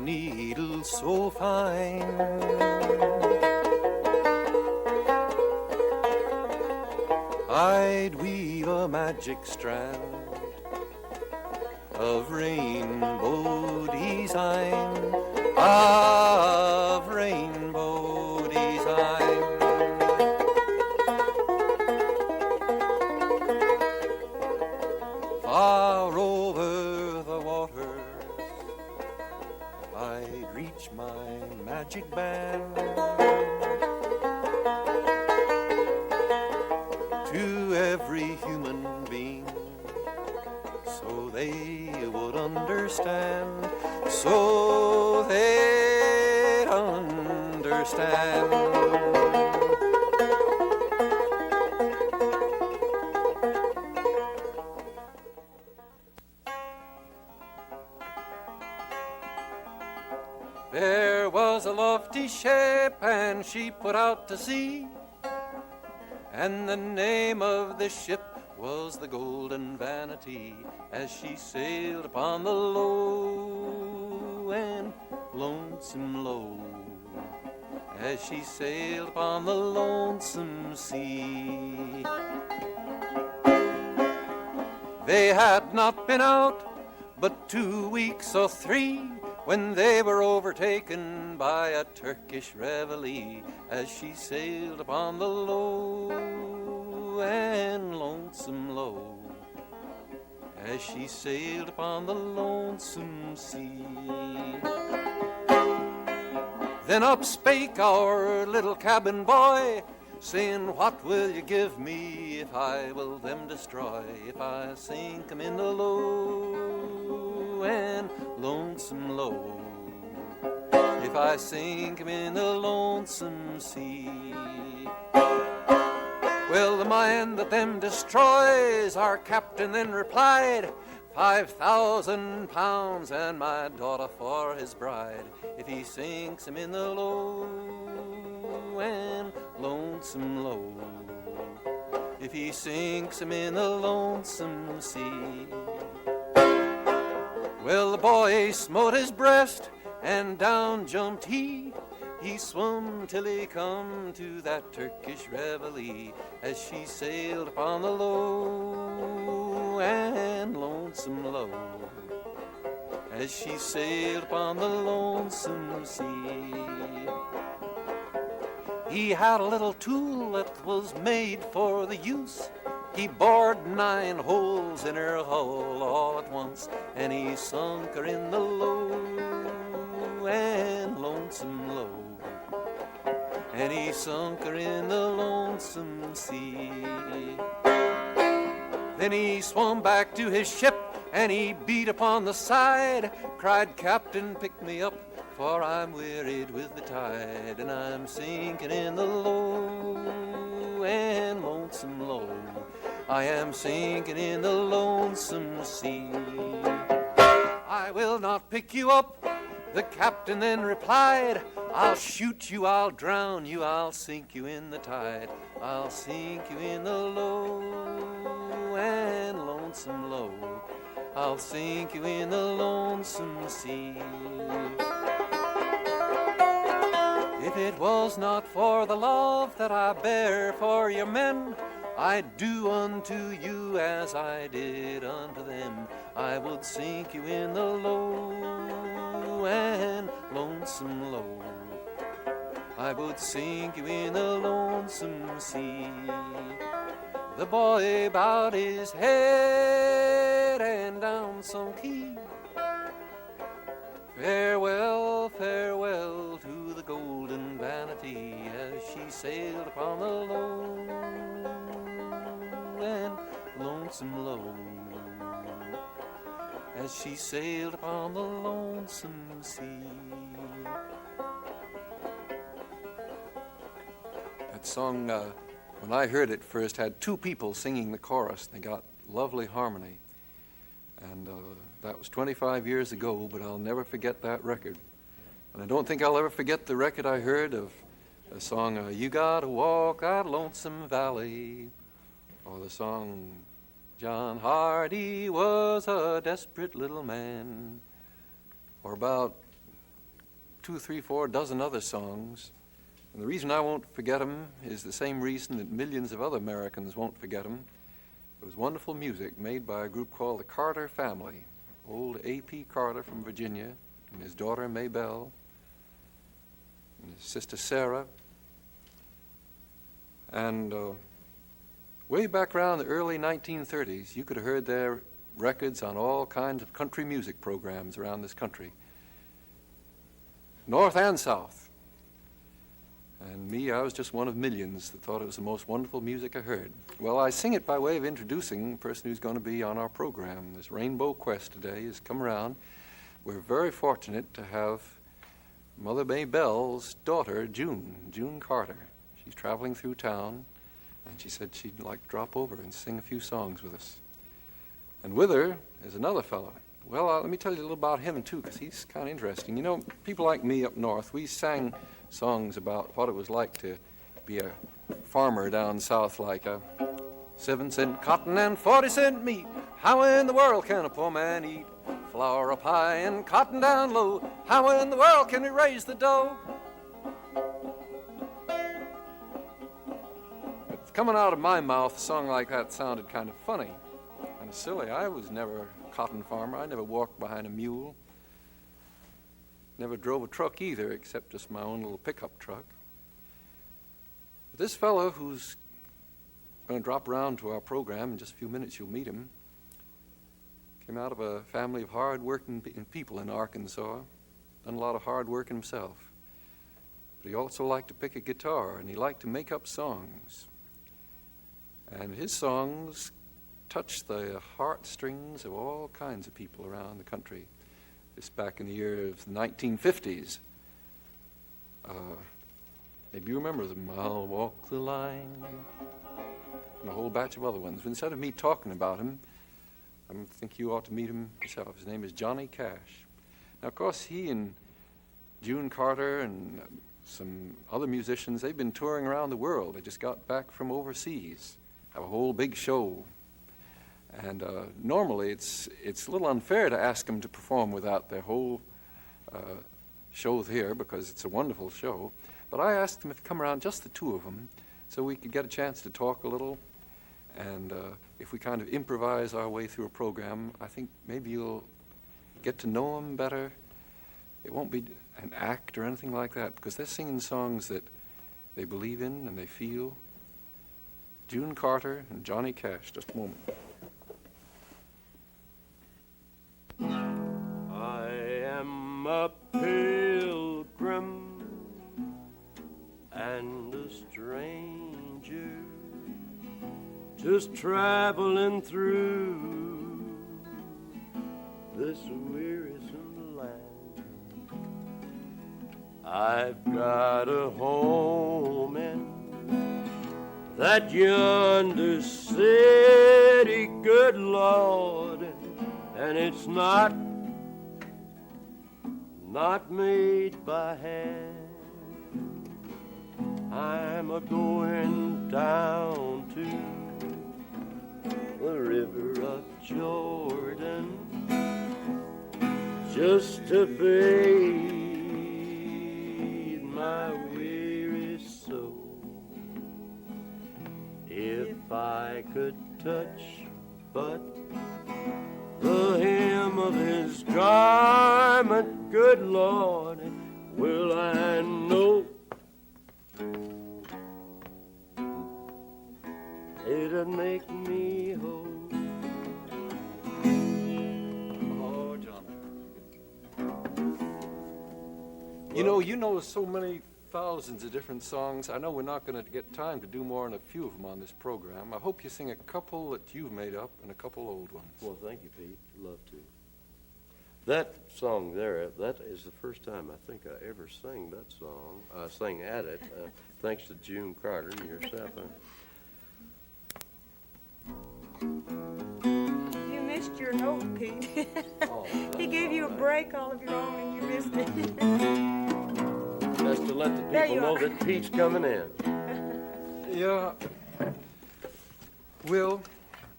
needle so fine. I'd weave a magic strand of rainbow design, of rainbow design. Far over the waters I'd reach my magic band to every human being, so they would understand, so they'd understand. There was a lofty ship and she put out to sea, and the name of the ship was the Golden Vanity, as she sailed upon the low and lonesome low, as she sailed upon the lonesome sea. They had not been out but 2 weeks or 3 when they were overtaken by a Turkish reveille, as she sailed upon the low and lonesome low, as she sailed upon the lonesome sea. Then up spake our little cabin boy, saying, "What will you give me if I will them destroy, if I sink 'em in the low and lonesome low, if I sink 'em in the lonesome sea?" Well, the man that them destroys, our captain then replied, £5,000 and my daughter for his bride, if he sinks 'em in the low and lonesome low, if he sinks 'em in the lonesome sea. Well, the boy smote his breast and down jumped he. He swum till he come to that Turkish reveille, as she sailed upon the low and lonesome low, as she sailed upon the lonesome sea. He had a little tool that was made for the use. He bored 9 holes in her hull all at once, and he sunk her in the low and lonesome low, and he sunk her in the lonesome sea. Then he swam back to his ship, and he beat upon the side, cried, "Captain, pick me up, for I'm wearied with the tide, and I'm sinking in the low and lonesome low, I am sinking in the lonesome sea." "I will not pick you up," the captain then replied, "I'll shoot you, I'll drown you, I'll sink you in the tide, I'll sink you in the low and lonesome low, I'll sink you in the lonesome sea." If it was not for the love that I bear for your men, I'd do unto you as I did unto them, I would sink you in the low and lonesome low, I would sink you in the lonesome sea. The boy bowed his head and down sunk he. Farewell, farewell to the Golden Vanity, as she sailed upon the low and lonesome low, as she sailed upon the lonesome sea. That song, when I heard it first, had 2 people singing the chorus. They got lovely harmony. And that was 25 years ago, but I'll never forget that record. And I don't think I'll ever forget the record I heard of the song, "You Gotta Walk That Lonesome Valley," or the song, "John Hardy was a desperate little man," or about 2, 3, 4 dozen other songs. And the reason I won't forget them is the same reason that millions of other Americans won't forget them. It was wonderful music made by a group called the Carter Family. Old A.P. Carter from Virginia, and his daughter Maybelle, and his sister Sarah. And way back around the early 1930s, you could have heard their records on all kinds of country music programs around this country, north and south. And me, I was just one of millions that thought it was the most wonderful music I heard. Well, I sing it by way of introducing the person who's going to be on our program. This Rainbow Quest today has come around. We're very fortunate to have Mother Maybelle's daughter, June Carter. She's traveling through town, and she said she'd like to drop over and sing a few songs with us. And with her is another fellow. Well, let me tell you a little about him, too, because he's kind of interesting. You know, people like me up north, we sang songs about what it was like to be a farmer down south, like a 7-cent cotton and 40-cent meat. How in the world can a poor man eat? Flour up high and cotton down low. How in the world can we raise the dough? But coming out of my mouth, a song like that sounded kind of funny, kind of silly. I was never a cotton farmer. I never walked behind a mule. Never drove a truck either, except just my own little pickup truck. But this fellow who's going to drop around to our program in just a few minutes, you'll meet him, came out of a family of hard-working people in Arkansas, done a lot of hard work himself. But he also liked to pick a guitar, and he liked to make up songs. And his songs touched the heartstrings of all kinds of people around the country. This back in the year of the 1950s. Maybe you remember them. I'll walk the line. And a whole batch of other ones. But instead of me talking about him, I think you ought to meet him yourself. His name is Johnny Cash. Now, of course, he and June Carter and some other musicians, they've been touring around the world. They just got back from overseas. Have a whole big show. And normally it's a little unfair to ask them to perform without their whole show here, because it's a wonderful show. But I asked them if to come around, just the two of them, so we could get a chance to talk a little. And if we kind of improvise our way through a program, I think maybe you'll get to know them better. It won't be an act or anything like that, because they're singing songs that they believe in and they feel. June Carter and Johnny Cash. Just a moment. I am a pilgrim and a stranger, just traveling through this wearisome land. I've got a home in that yonder city, good Lord, and it's not made by hand. I'm a-going down to the river of Jordan just to bathe my weary soul. If I could touch but the hem of his garment, good Lord, will I know it'd make me whole. Oh, John. You know so many thousands of different songs. I know we're not going to get time to do more than a few of them on this program. I hope you sing a couple that you've made up and a couple old ones. Well, thank you, Pete. Love to. That song there, that is the first time I think I ever sang that song. I sang at it, thanks to June Carter and yourself. You missed your note, Pete. He gave you a break all of your own and you missed it. Just to let the people know that Pete's coming in. Yeah. Will,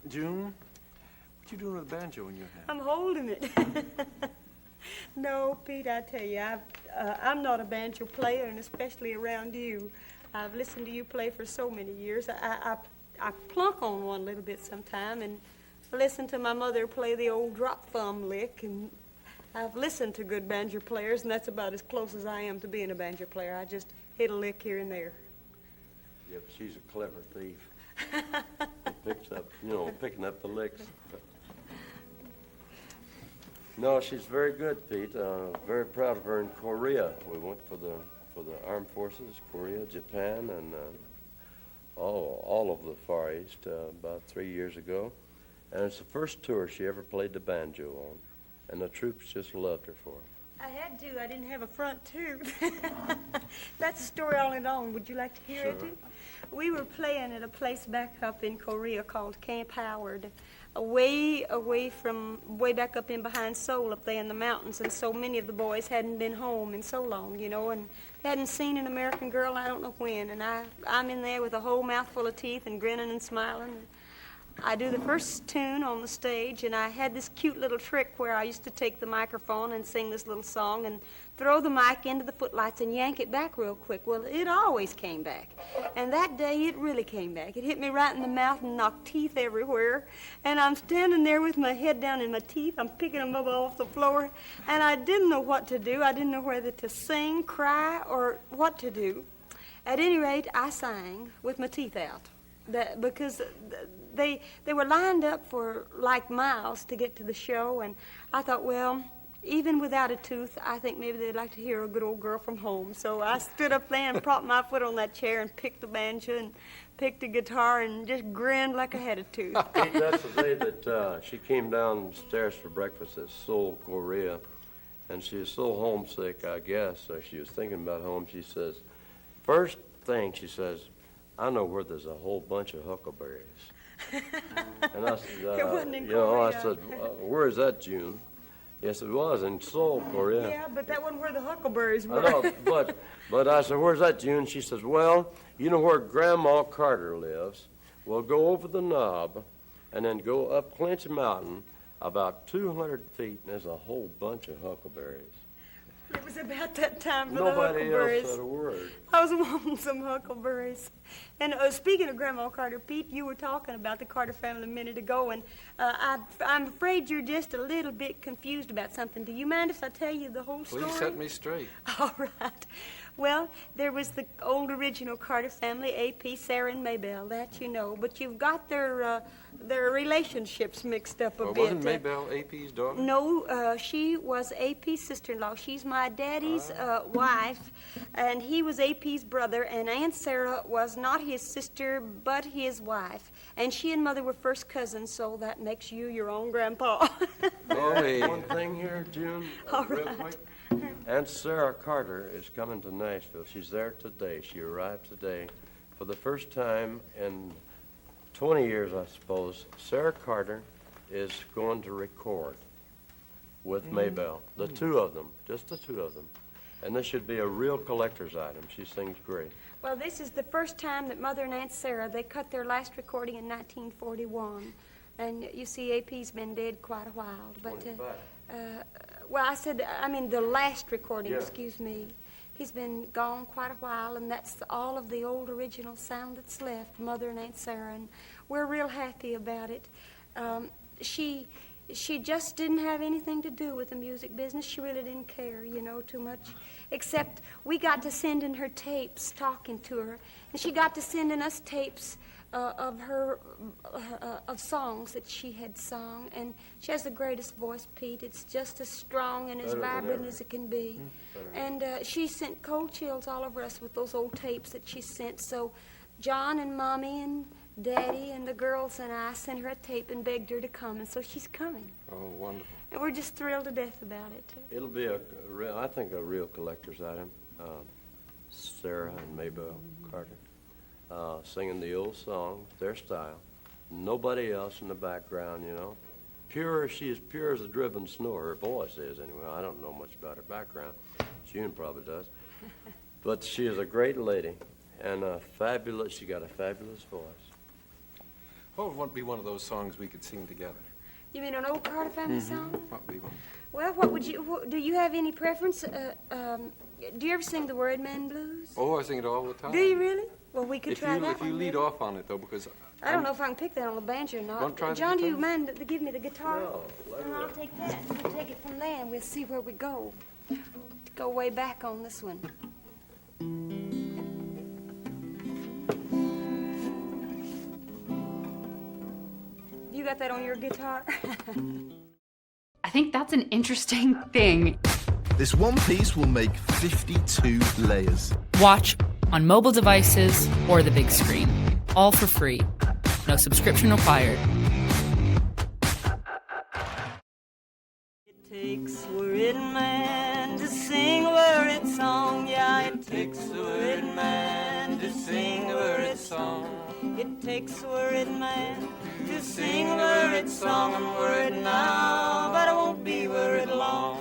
June, what you doing with the banjo in your hand? I'm holding it. No, Pete, I tell you, I'm not a banjo player, and especially around you. I've listened to you play for so many years. I plunk on one a little bit sometime and listen to my mother play the old drop thumb lick, and I've listened to good banjo players, and that's about as close as I am to being a banjo player. I just hit a lick here and there. Yeah, but she's a clever thief. Picks up, picking up the licks. No, she's very good, Pete. Very proud of her in Korea. We went for the armed forces, Korea, Japan, and all of the Far East about 3 years ago. And it's the first tour she ever played the banjo on, and the troops just loved her for it. I had to. I didn't have a front tooth. That's a story all in own. Would you like to hear it? We were playing at a place back up in Korea called Camp Howard, way back up in behind Seoul up there in the mountains, and so many of the boys hadn't been home in so long, and hadn't seen an American girl I don't know when, and I'm in there with a whole mouthful of teeth and grinning and smiling. I do the first tune on the stage, and I had this cute little trick where I used to take the microphone and sing this little song and throw the mic into the footlights and yank it back real quick. Well, it always came back. And that day, it really came back. It hit me right in the mouth and knocked teeth everywhere. And I'm standing there with my head down in my teeth. I'm picking them up off the floor. And I didn't know what to do. I didn't know whether to sing, cry, or what to do. At any rate, I sang with my teeth out. Because they were lined up for like miles to get to the show, and I thought, well, even without a tooth, I think maybe they'd like to hear a good old girl from home. So I stood up there and propped my foot on that chair and picked the banjo and picked the guitar and just grinned like I had a tooth. That's the day that she came downstairs for breakfast at Seoul, Korea, and she was so homesick, I guess. So she was thinking about home. She says, first thing, she says, I know where there's a whole bunch of huckleberries. And I said, It wasn't in Korea. I said, where is that, June? Yes, it was in Seoul, Korea. Yeah, but that wasn't where the huckleberries were. I know, but I said, where's that, June? She says, well, you know where Grandma Carter lives? Well, go over the knob and then go up Clinch Mountain about 200 feet, and there's a whole bunch of huckleberries. It was about that time for Nobody the huckleberries. else said a word. I was wanting some huckleberries. And speaking of Grandma Carter, Pete, you were talking about the Carter family a minute ago, and I'm afraid you're just a little bit confused about something. Do you mind if I tell you the whole story? Please set me straight. All right. Well, there was the old original Carter family, A.P., Sarah, and Maybelle, that you know, but you've got their relationships mixed up a bit. Wasn't Maybelle A.P.'s daughter? No, she was A.P.'s sister-in-law. She's my daddy's wife, and he was A.P.'s brother, and Aunt Sarah was not his sister, but his wife. And she and Mother were first cousins, so that makes you your own grandpa. One thing here, June, All real right. quick. Aunt Sarah Carter is coming to Nashville. She's there today. She arrived today. For the first time in 20 years, I suppose, Sarah Carter is going to record with Maybelle. The two of them, just the two of them. And this should be a real collector's item. She sings great. Well, this is the first time that Mother and Aunt Sarah, they cut their last recording in 1941. And you see, A.P.'s been dead quite a while. But, 25. I mean the last recording, Yeah. excuse me. He's been gone quite a while, and that's all of the old original sound that's left, Mother and Aunt Sarah, and we're real happy about it. She just didn't have anything to do with the music business. She really didn't care, too much, except we got to send in her tapes talking to her, and she got to send in us tapes of her of songs that she had sung, and she has the greatest voice, Pete. It's just as strong and as vibrant as it can be. And she sent cold chills all over us with those old tapes that she sent. So John and Mommy and Daddy and the girls and I sent her a tape and begged her to come, and so she's coming. Oh, wonderful. And we're just thrilled to death about it. It'll be I think a real collector's item. Sarah and Maybelle Carter singing the old songs, their style. Nobody else in the background, Pure, she is pure as a driven snow. Her voice is, anyway. I don't know much about her background. June probably does. But she is a great lady and she got a fabulous voice. What would be one of those songs we could sing together? You mean an old Carter family song? What would be one? Well, what would you, do you have any preference? Do you ever sing the Word Man Blues? Oh, I sing it all the time. Do you really? Well, we could try that If you one, lead maybe. off on it, though, because... I don't know if I can pick that on the banjo or not. Want to try the John, do you guitar? mind to give me the guitar? No, let And her I'll take that. We'll take it from there and we'll see where we go. Go way back on this one. You got that on your guitar? I think that's an interesting thing. This one piece will make 52 layers. Watch on mobile devices or the big screen. All for free. No subscription required. It takes a worried man to sing a worried song. Yeah, it takes a worried man to sing a worried song. It takes a worried man to sing a worried song. I'm worried now, but I won't be worried long.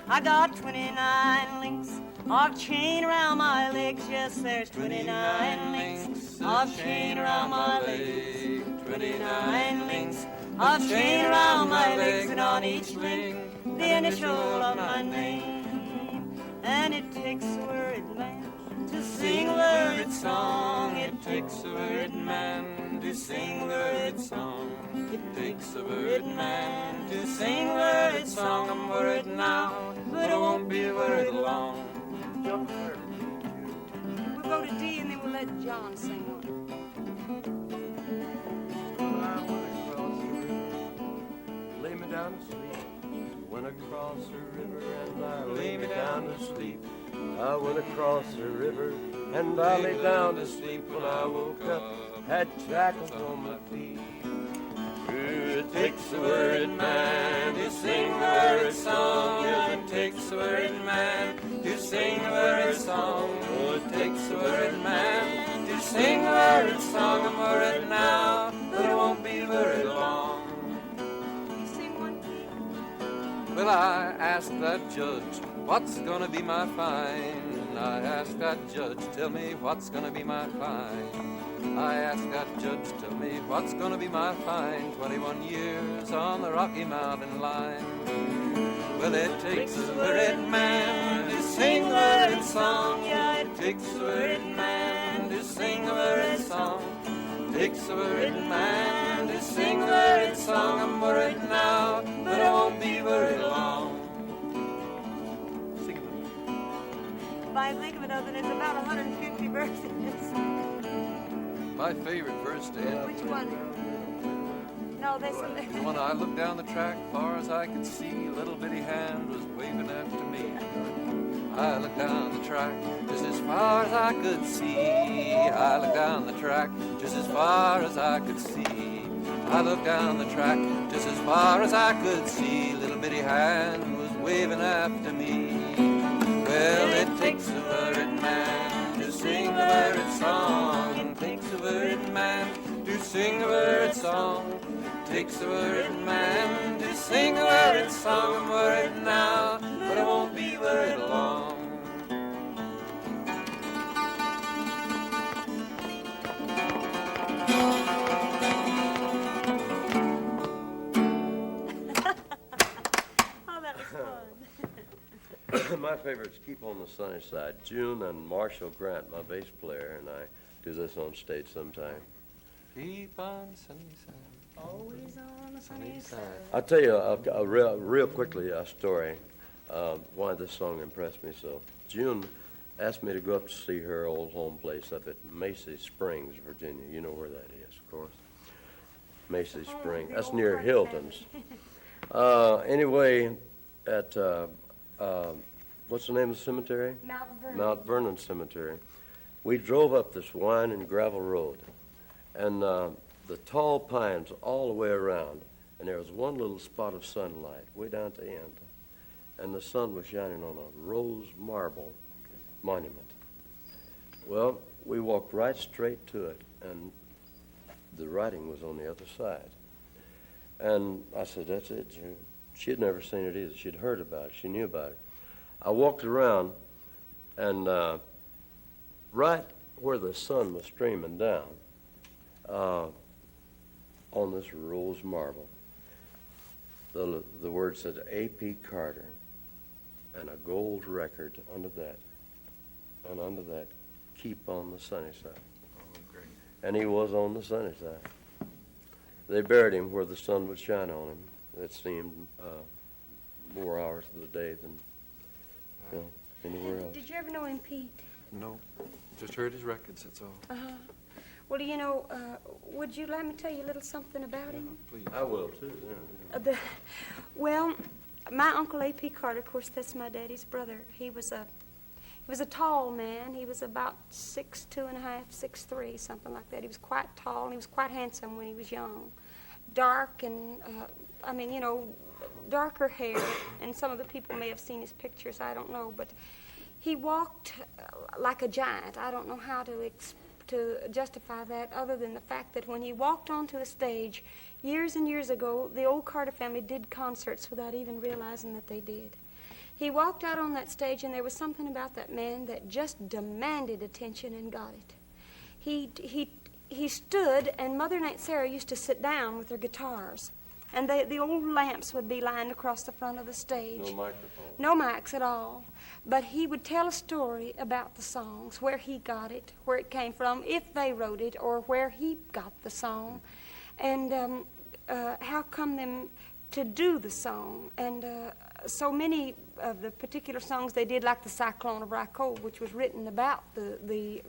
I got 29 links of chain around my legs. Yes, there's 29 links of chain around my legs. 29 links of chain around my legs, and on each link the initial of my name. And it takes a worried man to sing a worried song. It takes a worried man to sing a worried song. It takes a worried man to sing a worried song. I'm worried now, but I won't be worried long. We'll go to D and then we'll let John sing one. Lay me down to sleep. Went across the river and I lay me down to sleep. I went across the river and I lay down to sleep. When I woke up, had shackles on my feet. It takes a worried man to sing a worried song. It takes a worried man to sing a worried song. Oh, it takes a worried man to sing a worried song. I'm worried now, but I won't be worried long. You sing one? Well, I asked that judge, what's gonna be my fine? I asked that judge, tell me what's gonna be my fine. I asked that judge, tell me what's gonna be my fine. 21 years on the Rocky Mountain line. Well, it takes a worried man to sing a worried song. Yeah, it takes a worried man to sing a worried song. Takes a worried man to sing a worried song. I'm worried now, but I won't be worried long. Sing it. If I think of it, other than it's about 150 verses. My favorite verse to end. Which one? No, that's The one I looked down the track, far as I could see, little bitty hand was waving after me. I looked down the track, just as far as I could see. I looked down the track, just as far as I could see. I looked down the track, just as far as I could see. Little bitty hand was waving after me. Well, it takes a worried man to sing a worried song. It takes a worried man to sing a worried song. Takes a worried man to sing a worried song. I'm worried now, but I won't be worried long. Oh, that was fun. My favorites, Keep on the Sunny Side. June and Marshall Grant, my bass player, and I do this on stage sometime. Keep on sunny side. Always on the sunny side. I'll tell you real quickly a story why this song impressed me so. June asked me to go up to see her old home place up at Macy Springs, Virginia. You know where that is, of course. Macy Springs. the That's old near Park Hilton's. Anyway, at what's the name of the cemetery? Mount Vernon. Mount Vernon Cemetery. We drove up this wine and gravel road, and the tall pines all the way around, and there was one little spot of sunlight way down at the end, and the sun was shining on a rose marble monument. Well, we walked right straight to it, and the writing was on the other side. And I said, that's it. She had never seen it either. She'd heard about it. She knew about it. I walked around, and right where the sun was streaming down on this rose marble, The word said A.P. Carter, and a gold record under that. And under that, keep on the sunny side. Oh, great. And he was on the sunny side. They buried him where the sun would shine on him. It seemed more hours of the day than anywhere else. Did you ever know him, Pete? No, just heard his records, that's all. Uh-huh. Well, you know, would you let me tell you a little something about him? Please. I will, too. Yeah. Well, my Uncle A.P. Carter, of course, that's my daddy's brother. He was a tall man. He was about 6'2.5", 6'3", something like that. He was quite tall, and he was quite handsome when he was young. Dark and, darker hair, and some of the people may have seen his pictures, I don't know, but he walked like a giant. I don't know how to justify that other than the fact that when he walked onto a stage years and years ago, the old Carter family did concerts without even realizing that they did. He walked out on that stage, and there was something about that man that just demanded attention and got it. He stood, and Mother and Aunt Sarah used to sit down with their guitars, and the old lamps would be lined across the front of the stage. No microphone. No mics at all. But he would tell a story about the songs, where he got it, where it came from, if they wrote it, or where he got the song, and how come them to do the song. And so many of the particular songs they did, like the Cyclone of Roscoe, which was written about the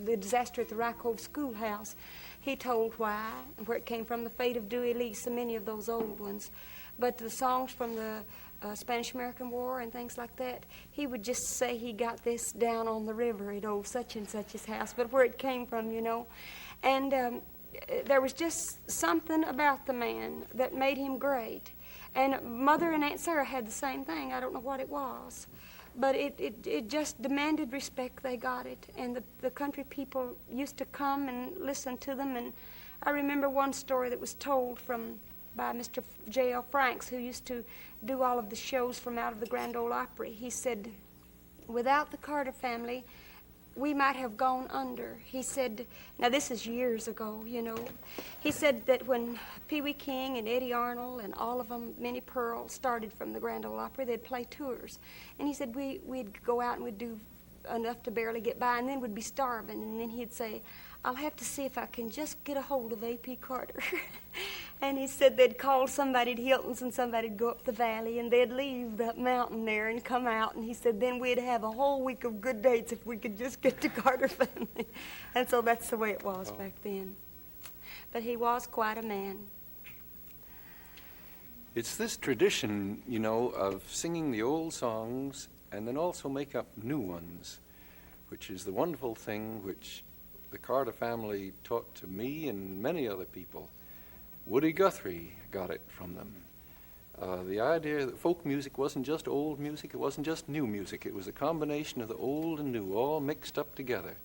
disaster at the Roscoe schoolhouse. He told why, where it came from, the fate of Dewey Lee, so many of those old ones. But the songs from the Spanish-American War and things like that, he would just say he got this down on the river at old such-and-such's house, but where it came from, you know. And there was just something about the man that made him great. And Mother and Aunt Sarah had the same thing. I don't know what it was. But it just demanded respect. They got it. And the country people used to come and listen to them. And I remember one story that was told by Mr. J.L. Franks, who used to do all of the shows from out of the Grand Ole Opry. He said, without the Carter family, we might have gone under. He said, now this is years ago, you know. He said that when Pee Wee King and Eddie Arnold and all of them, Minnie Pearl, started from the Grand Ole Opry, they'd play tours. And he said we'd go out and we'd do enough to barely get by, and then we'd be starving. And then he'd say, I'll have to see if I can just get a hold of A.P. Carter. And he said they'd call somebody at Hilton's, and somebody'd go up the valley, and they'd leave that mountain there and come out. And he said then we'd have a whole week of good dates if we could just get the Carter family. And so that's the way it was back then. But he was quite a man. It's this tradition, you know, of singing the old songs and then also make up new ones, which is the wonderful thing which the Carter family taught to me and many other people. Woody Guthrie got it from them. The idea that folk music wasn't just old music, it wasn't just new music, it was a combination of the old and new, all mixed up together.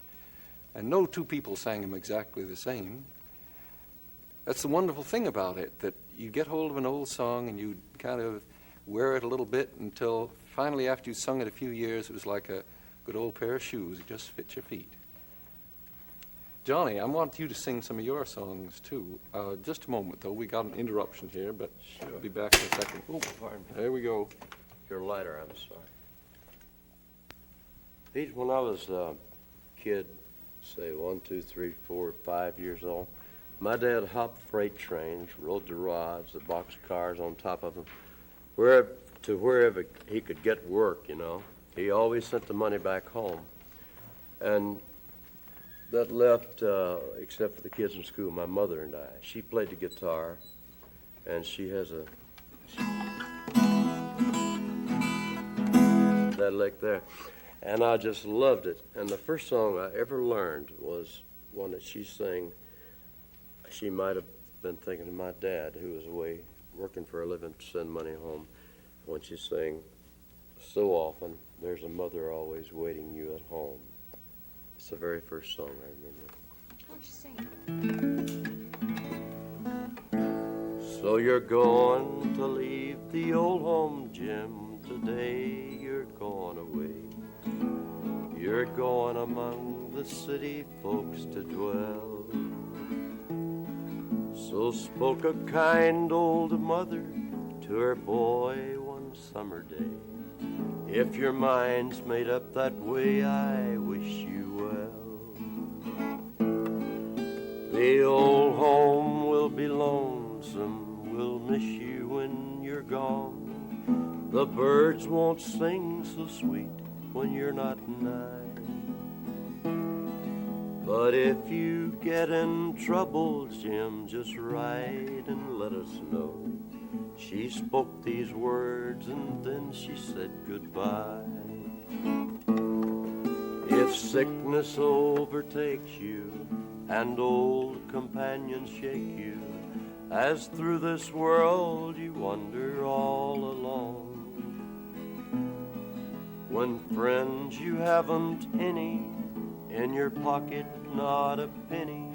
And no two people sang them exactly the same. That's the wonderful thing about it, that you get hold of an old song and you kind of wear it a little bit until finally after you sung it a few years, it was like a good old pair of shoes. It just fits your feet. Johnny, I want you to sing some of your songs, too. Just a moment, though. We got an interruption here, but Sure. I'll be back in a second. Oh, Pardon me. there we go. Your lighter, I'm sorry. Pete, when I was a kid, say 1, 2, 3, 4, 5 years old, my dad hopped freight trains, rode the rods, the box cars on top of them, wherever he could get work, you know. He always sent the money back home. And that left, except for the kids in school, my mother and I. She played the guitar, and she has that lick there. And I just loved it. And the first song I ever learned was one that she sang. She might have been thinking of my dad, who was away working for a living to send money home, when she sang, so often, there's a mother always waiting you at home. It's the very first song I remember. Why don't you sing? So you're going to leave the old home, Jim, today. You're going away. You're going among the city folks to dwell. So spoke a kind old mother to her boy one summer day. If your mind's made up that way, I wish you well. The old home will be lonesome, we'll miss you when you're gone. The birds won't sing so sweet when you're not nigh. But if you get in trouble, Jim, just write and let us know. She spoke these words and then she said goodbye. If sickness overtakes you and old companions shake you, as through this world you wander all alone, when friends you haven't any, in your pocket not a penny,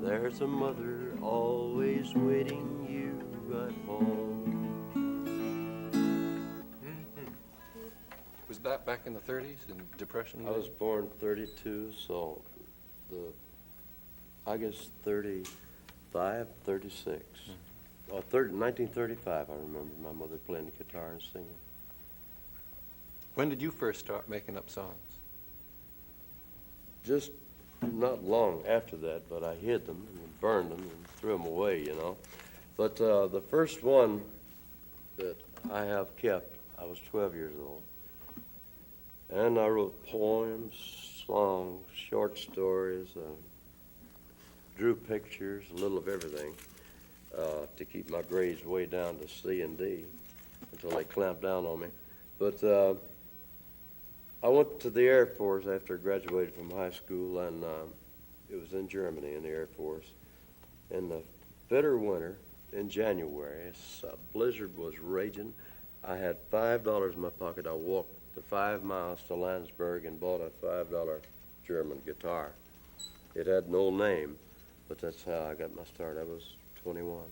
there's a mother always waiting you at home. Was that back in the 30s in Depression? I was born 32, so I guess 35, 36. 1935, I remember my mother playing the guitar and singing. When did you first start making up songs? Just not long after that, but I hid them and burned them and threw them away, you know. But the first one that I have kept, I was 12 years old. And I wrote poems, songs, short stories, drew pictures, a little of everything, to keep my grades way down to C and D until they clamped down on me. But I went to the Air Force after I graduated from high school, and it was in Germany in the Air Force. In the bitter winter, in January, a blizzard was raging. I had $5 in my pocket. I walked the 5 miles to Landsberg and bought a $5 German guitar. It had no name, but that's how I got my start. I was 21.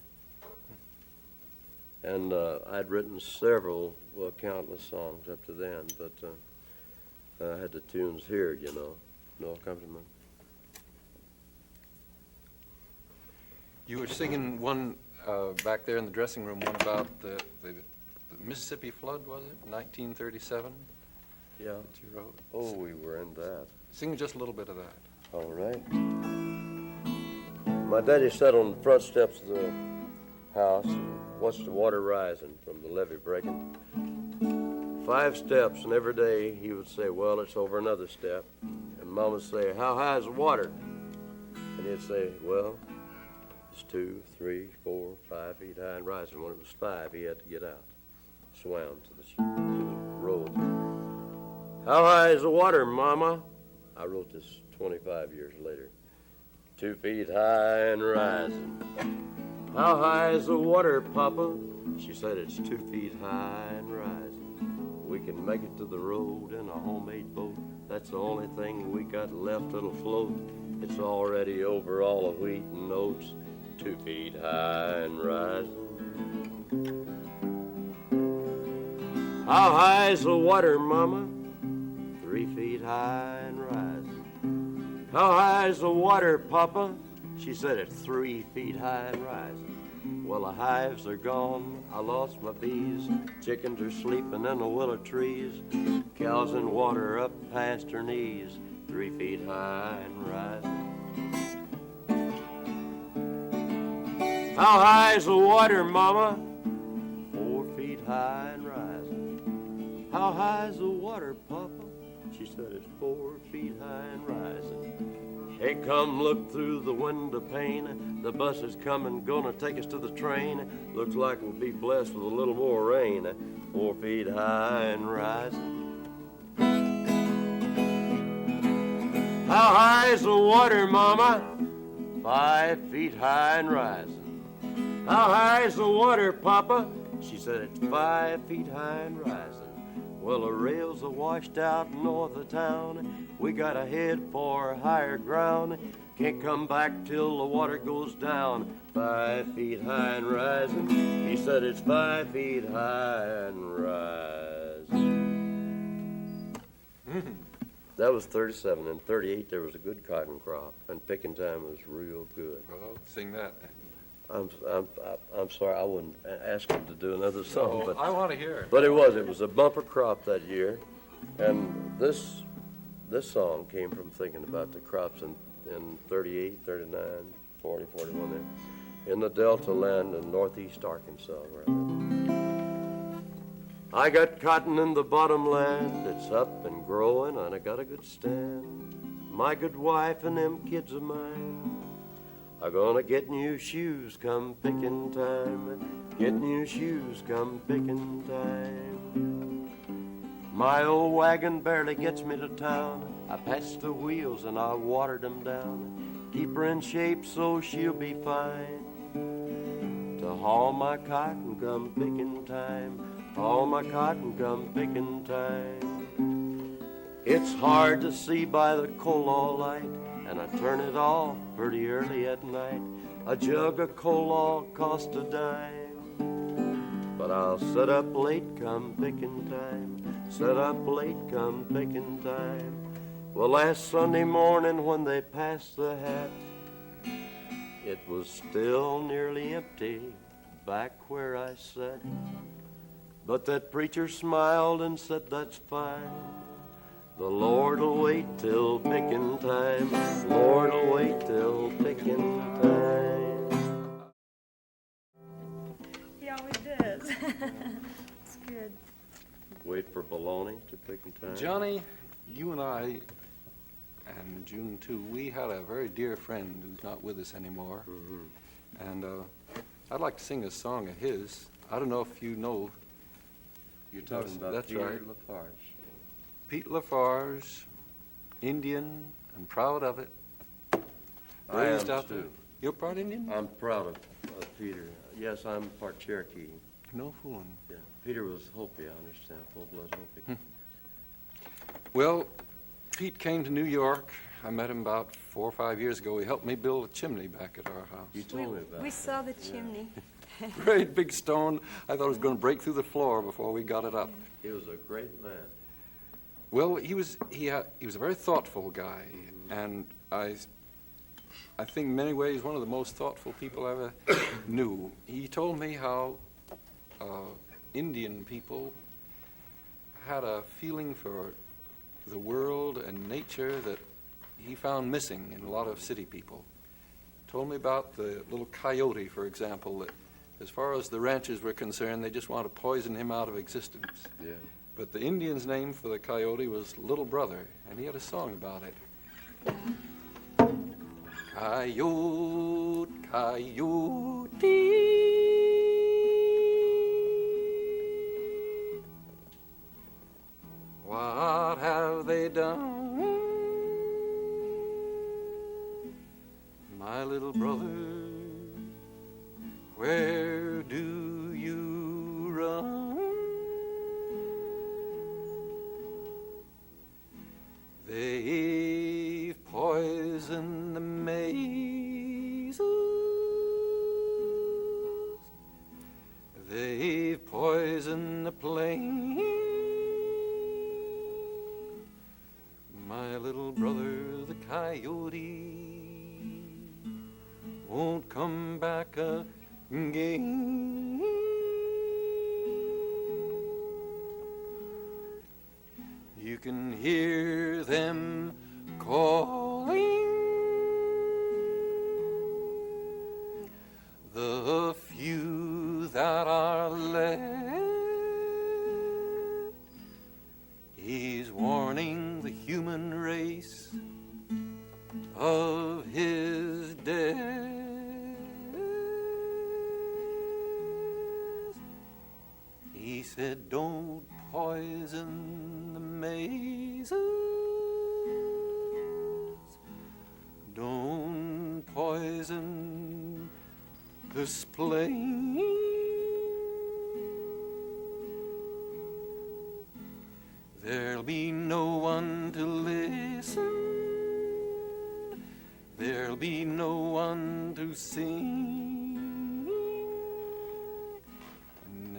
And I'd written several, well, countless songs up to then, but I had the tunes here, you know, no accompaniment. You were singing one back there in the dressing room, one about the Mississippi flood, was it? 1937? Yeah. That you wrote. Oh, we were in that. Sing just a little bit of that. All right. My daddy sat on the front steps of the house and watched the water rising from the levee breaking. 5 steps, and every day he would say, well, it's over another step. And Mom would say, how high is the water? And he'd say, well, it's 2, 3, 4, 5 feet high and rising. When it was 5, he had to get out, swam to the road. How high is the water, Mama? I wrote this 25 years later. 2 feet high and rising. How high is the water, Papa? She said it's 2 feet high and rising. We can make it to the road in a homemade boat. That's the only thing we got left that'll float. It's already over all the wheat and oats. 2 feet high and rising. How high is the water, Mama? 3 feet high and rising. How high is the water, Papa? She said it's 3 feet high and rising. Well, the hives are gone, I lost my bees. Chickens are sleeping in the willow trees. Cows in water up past her knees. 3 feet high and rising. How high is the water, Mama? 4 feet high and rising. How high is the water, Papa? She said it's 4 feet high and rising. Hey, come look through the window pane. The bus is coming, gonna take us to the train. Looks like we'll be blessed with a little more rain. 4 feet high and rising. How high is the water, Mama? 5 feet high and rising. How high is the water, Papa? She said it's 5 feet high and rising. Well, the rails are washed out north of town. We gotta head for higher ground. Can't come back till the water goes down. 5 feet high and rising. He said it's 5 feet high and rising. That was 37. In 38, there was a good cotton crop, and picking time was real good. Well, sing that then. I'm sorry, I wouldn't ask him to do another song, but I want to hear it. But it was a bumper crop that year, and this song came from thinking about the crops in 38, 39, 40, 41 there, in the Delta land in northeast Arkansas where I live. I got cotton in the bottomland, it's up and growing, and I got a good stand. My good wife and them kids of mine are gonna get new shoes come picking time. Get new shoes come picking time. My old wagon barely gets me to town. I patch the wheels and I watered them down. Keep her in shape so she'll be fine. To haul my cotton come picking time. Haul my cotton come picking time. It's hard to see by the coal light, and I turn it off pretty early at night. A jug of coal cost a dime, but I'll sit up late come picking time. Sit up late come picking time. Well, last Sunday morning when they passed the hat, it was still nearly empty back where I sat. But that preacher smiled and said, that's fine. The Lord'll wait till picking time. Lord'll wait till picking time. He always does. It's good. Wait for baloney to picking time. Johnny, you and I, and June too, we had a very dear friend who's not with us anymore. Mm-hmm. And I'd like to sing a song of his. I don't know if you know. You're talking about That's Peter right. Lafarge. Pete Lafarge, Indian, and proud of it. I am Raised out too. there. You're part Indian? I'm proud of Peter. Yes, I'm part Cherokee. No fooling. Yeah, Peter was Hopi, I understand, full-blood Hopi. Well, Pete came to New York. I met him about 4 or 5 years ago. He helped me build a chimney back at our house. You told me about We it. saw the chimney. Great big stone. I thought it was going to break through the floor before we got it up. He was a great man. Well, he was a very thoughtful guy, and I think in many ways one of the most thoughtful people I ever knew. He told me how Indian people had a feeling for the world and nature that he found missing in a lot of city people. Told me about the little coyote, for example, that as far as the ranchers were concerned, they just wanted to poison him out of existence. Yeah. But the Indian's name for the coyote was Little Brother, and he had a song about it. Coyote, coyote, what have they done? My little brother, where do you run? They've poisoned the mazes. They've poisoned the plain. My little brother, the coyote, won't come back again. You can hear them calling, the few that are left. He's warning the human race of his death. He said, don't poison the mazes. Don't poison this plain. There'll be no one to listen. There'll be no one to sing.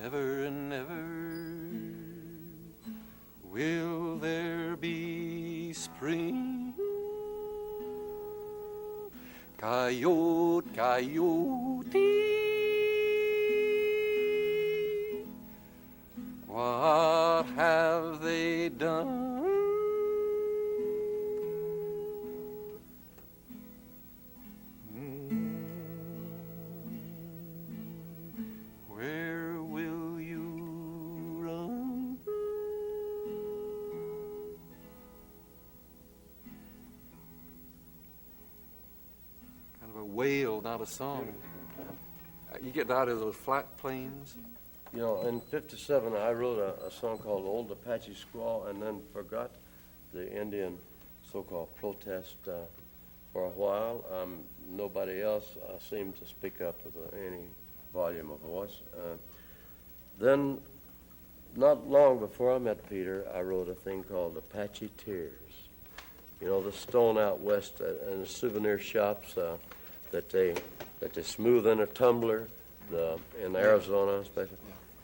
Never and never will there be spring. Coyote, coyote, what have they done? Where will you run? Kind of a wail, not a song. You get out of those flat plains. You know, in '57, I wrote a song called Old Apache Squaw and then forgot the Indian so-called protest for a while. Nobody else seemed to speak up with any volume of voice. Then, not long before I met Peter, I wrote a thing called Apache Tears. You know, the stone out west in the souvenir shops that they smooth in a tumbler, in Arizona especially.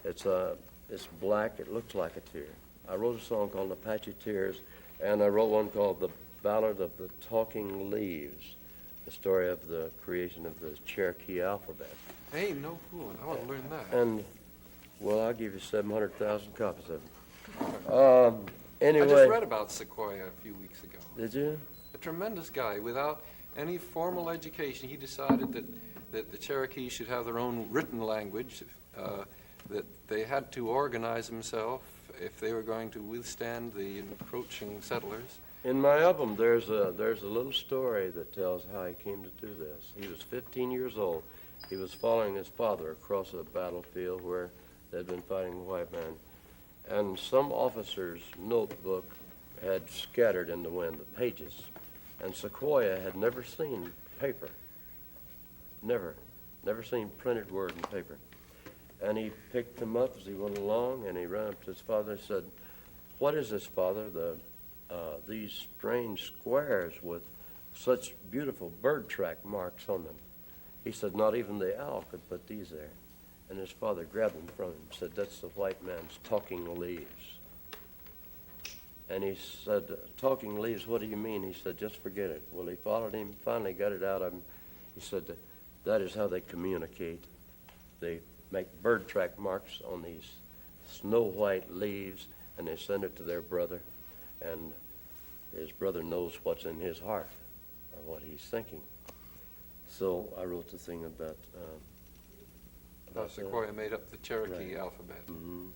It's black. It looks like a tear. I wrote a song called Apache Tears, and I wrote one called The Ballad of the Talking Leaves, the story of the creation of the Cherokee alphabet. Hey, no fooling. I want to learn that. And, well, I'll give you 700,000 copies of it. Anyway. I just read about Sequoia a few weeks ago. Did you? A tremendous guy. Without any formal education, he decided that the Cherokee should have their own written language, that they had to organize themselves if they were going to withstand the encroaching settlers. In my album, there's a little story that tells how he came to do this. He was 15 years old. He was following his father across a battlefield where they'd been fighting a white man. And some officer's notebook had scattered in the wind the pages. And Sequoia had never seen paper. Never seen printed word in paper. And he picked them up as he went along, and he ran up to his father and said, "What is this, Father? These strange squares with such beautiful bird track marks on them." He said, "Not even the owl could put these there." And his father grabbed them from him and said, "That's the white man's talking leaves." And he said, "Talking leaves, what do you mean?" He said, "Just forget it." Well, he followed him, finally got it out of him. He said, "That is how they communicate. They make bird track marks on these snow white leaves, and they send it to their brother, and his brother knows what's in his heart or what he's thinking." So I wrote the thing about Sequoia made up the Cherokee alphabet. Mm-hmm.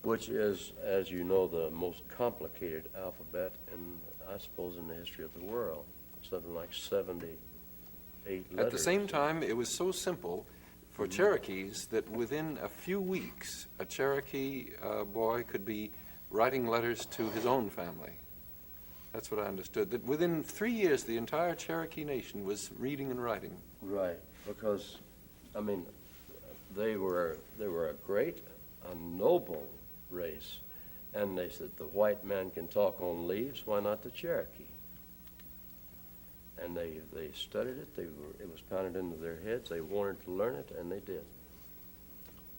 Which is, as you know, the most complicated alphabet in, I suppose, in the history of the world. Something like 78 letters. At the same time, it was so simple for Cherokees that within a few weeks, a Cherokee boy could be writing letters to his own family. That's what I understood. That within 3 years, the entire Cherokee nation was reading and writing. Right, because, I mean, they were a great, a noble race. And they said, the white man can talk on leaves, why not the Cherokee? And they studied it. It was pounded into their heads. They wanted to learn it, and they did.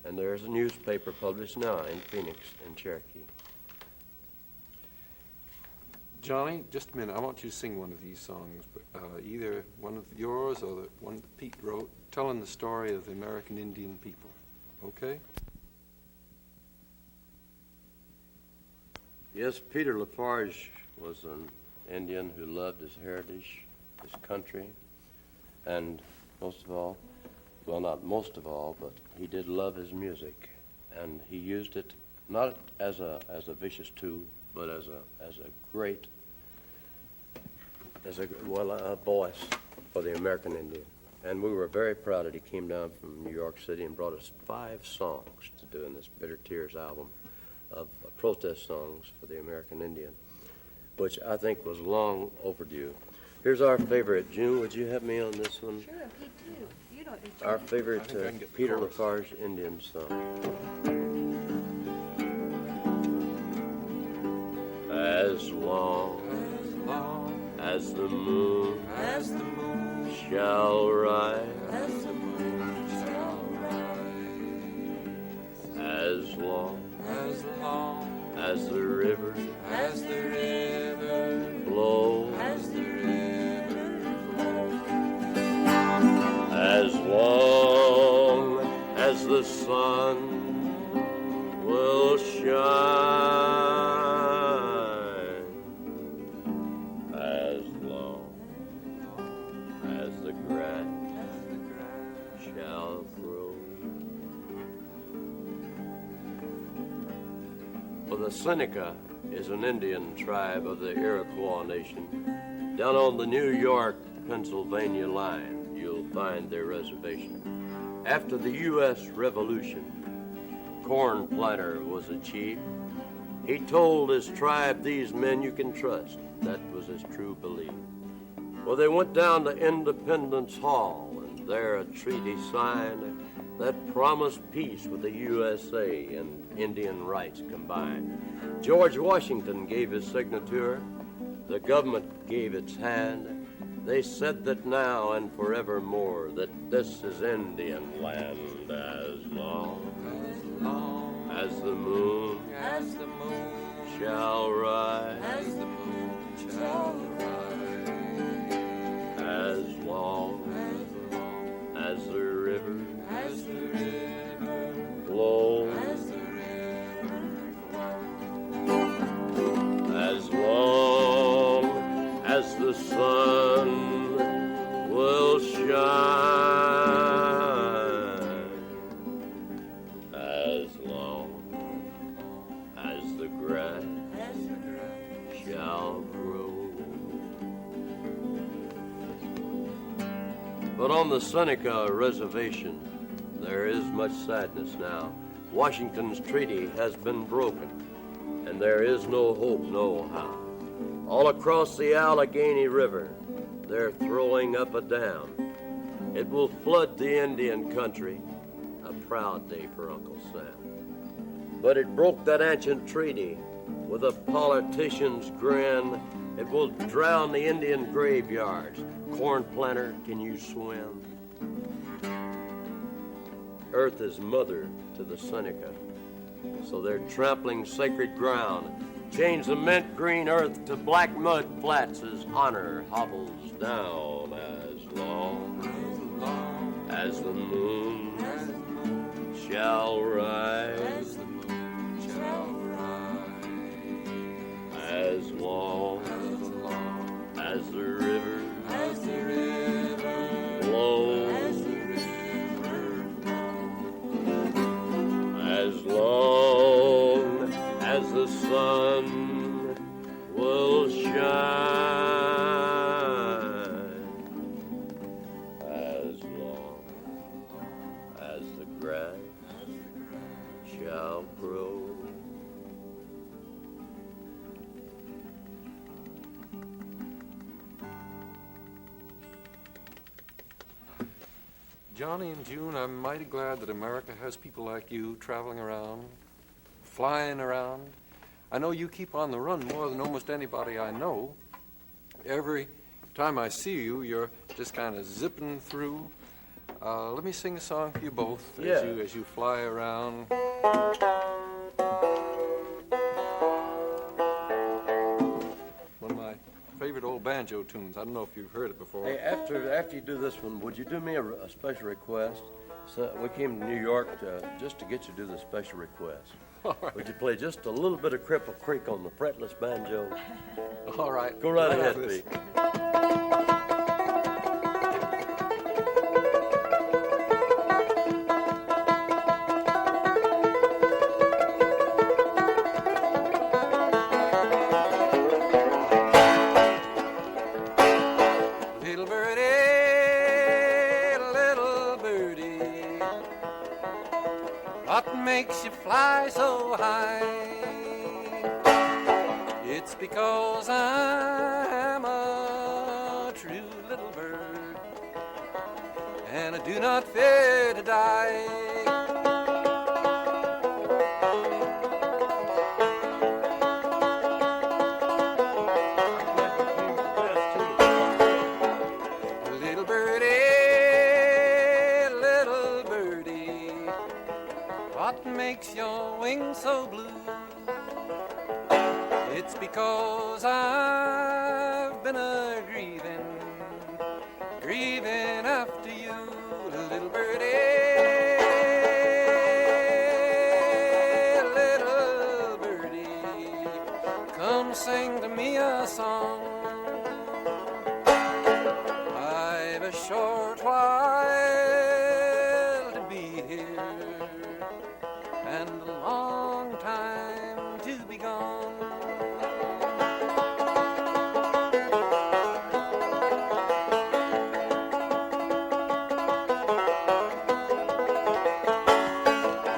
And there's a newspaper published now in Phoenix in Cherokee. Johnny, just a minute. I want you to sing one of these songs, either one of yours or the one that Pete wrote, telling the story of the American Indian people. Okay? Yes, Peter Lafarge was an Indian who loved his heritage, his country, and most of all, well, not most of all, but he did love his music, and he used it not as a vicious tool, but as a great, a voice for the American Indian. And we were very proud that he came down from New York City and brought us 5 songs to do in this Bitter Tears album of protest songs for the American Indian, which I think was long overdue. Here's our favorite. June, would you have me on this one? Sure, me too. You don't need to. Our favorite Peter Lafarge Indian song. As long as the moon shall rise, as long as the river flows, sun will shine as long as the grass shall grow. Well, the Seneca is an Indian tribe of the Iroquois Nation. Down on the New York-Pennsylvania line, you'll find their reservation. After the U.S. Revolution, Corn Planter was a chief. He told his tribe, these men you can trust. That was his true belief. Well, they went down to Independence Hall, and there a treaty signed that promised peace with the USA and Indian rights combined. George Washington gave his signature. The government gave its hand. They said that now and forevermore that this is Indian land as long as the moon shall rise, as long as the river flows, as long as the sun will shine, as long as the grass shall grow. But on the Seneca Reservation, there is much sadness now. Washington's treaty has been broken, and there is no hope, no how. All across the Allegheny River, they're throwing up a dam. It will flood the Indian country, a proud day for Uncle Sam. But it broke that ancient treaty with a politician's grin. It will drown the Indian graveyards. Corn Planter, can you swim? Earth is mother to the Seneca, so they're trampling sacred ground. Change the mint green earth to black mud flats as honor hobbles down, as long as the moon shall rise, as long as the river flows, as long as the sun will shine, as long as the grass shall grow. Johnny and June, I'm mighty glad that America has people like you traveling around, flying around. I know you keep on the run more than almost anybody I know. Every time I see you, you're just kind of zipping through. Let me sing a song for you both as you fly around. One of my favorite old banjo tunes. I don't know if you've heard it before. Hey, after you do this one, would you do me a special request? So we came to New York just to get you to do the special request. Right. Would you play just a little bit of Cripple Creek on the fretless banjo? All right. Go right ahead, Pete. Makes you fly so high? It's because I'm a true little bird, and I do not fear to die. Little birdie, what makes your wings so blue? It's because I've been grieving after you, little birdie, me a song. I've a short while to be here and a long time to be gone.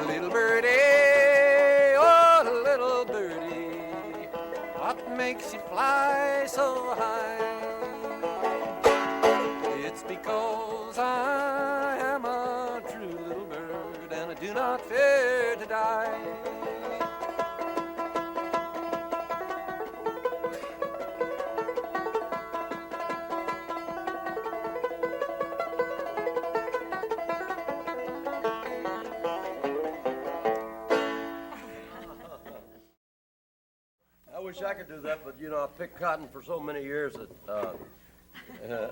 Little birdie, oh little birdie, what makes you fly so high? It's because I am a true little bird and I do not fear to die. I wish I could do that, but you know, I picked cotton for so many years that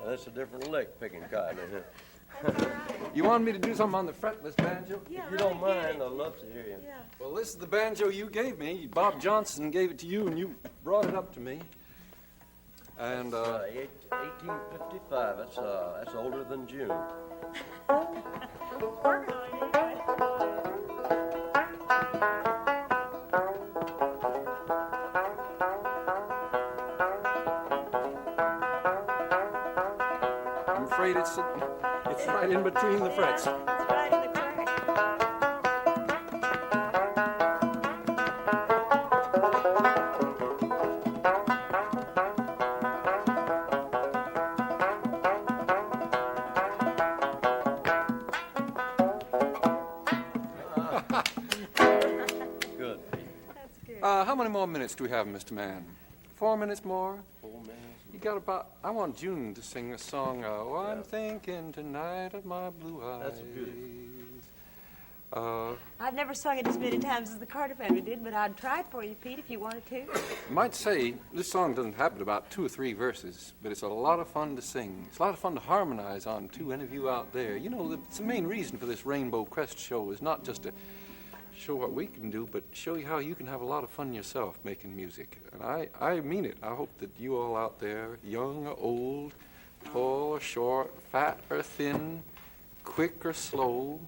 that's a different lick, picking cotton. You want me to do something on the fretless banjo? Yeah, If you don't mind, I'd love to hear you. Yeah. Well, this is the banjo you gave me. Bob Johnson gave it to you, and you brought it up to me. And 1855. That's older than June. Working on it anyway. I'm afraid it's right in between the frets. It's right in the crack. Good. That's good. How many more minutes do we have, Mr. Mann? 4 minutes more? 4 minutes. You got about, I want June to sing a song, oh, I'm thinking tonight of my blue eyes. That's beautiful. I've never sung it as many times as the Carter family did, but I'd try it for you, Pete, if you wanted to. I might say, this song doesn't have but about 2 or 3 verses, but it's a lot of fun to sing. It's a lot of fun to harmonize on, too, any of you out there. You know, it's the main reason for this Rainbow Crest show is not just to show what we can do, but show you how you can have a lot of fun yourself making music. And I mean it. I hope that you all out there, young or old, tall or short, fat or thin, quick or slow,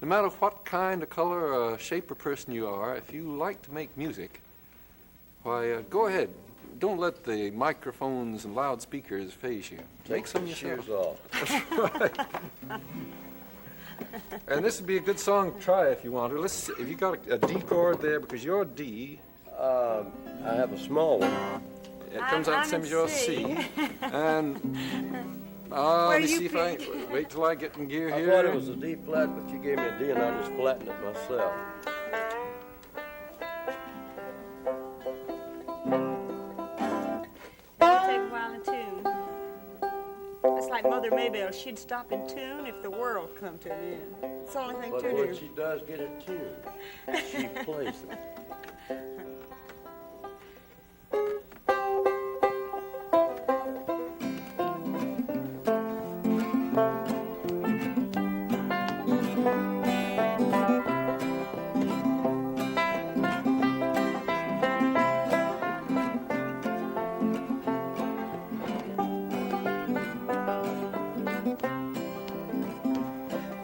no matter what kind of color or shape or person you are, if you like to make music, why, go ahead. Don't let the microphones and loudspeakers phase you. Make some the yourself. shoes off. That's right. And this would be a good song to try if you want to. Let's see, if you got a D chord there, because your D, I have a small one. it comes out the same as your C. And Where let me you see if I pick? wait till I get in gear I here. thought it was a D flat, but you gave me a D and I just flattened it myself. It'll take a while to tune. It's like Mother Maybelle. She'd stop in tune if the world come to an end. It's the only thing But to when do. she does get it tuned, she plays it.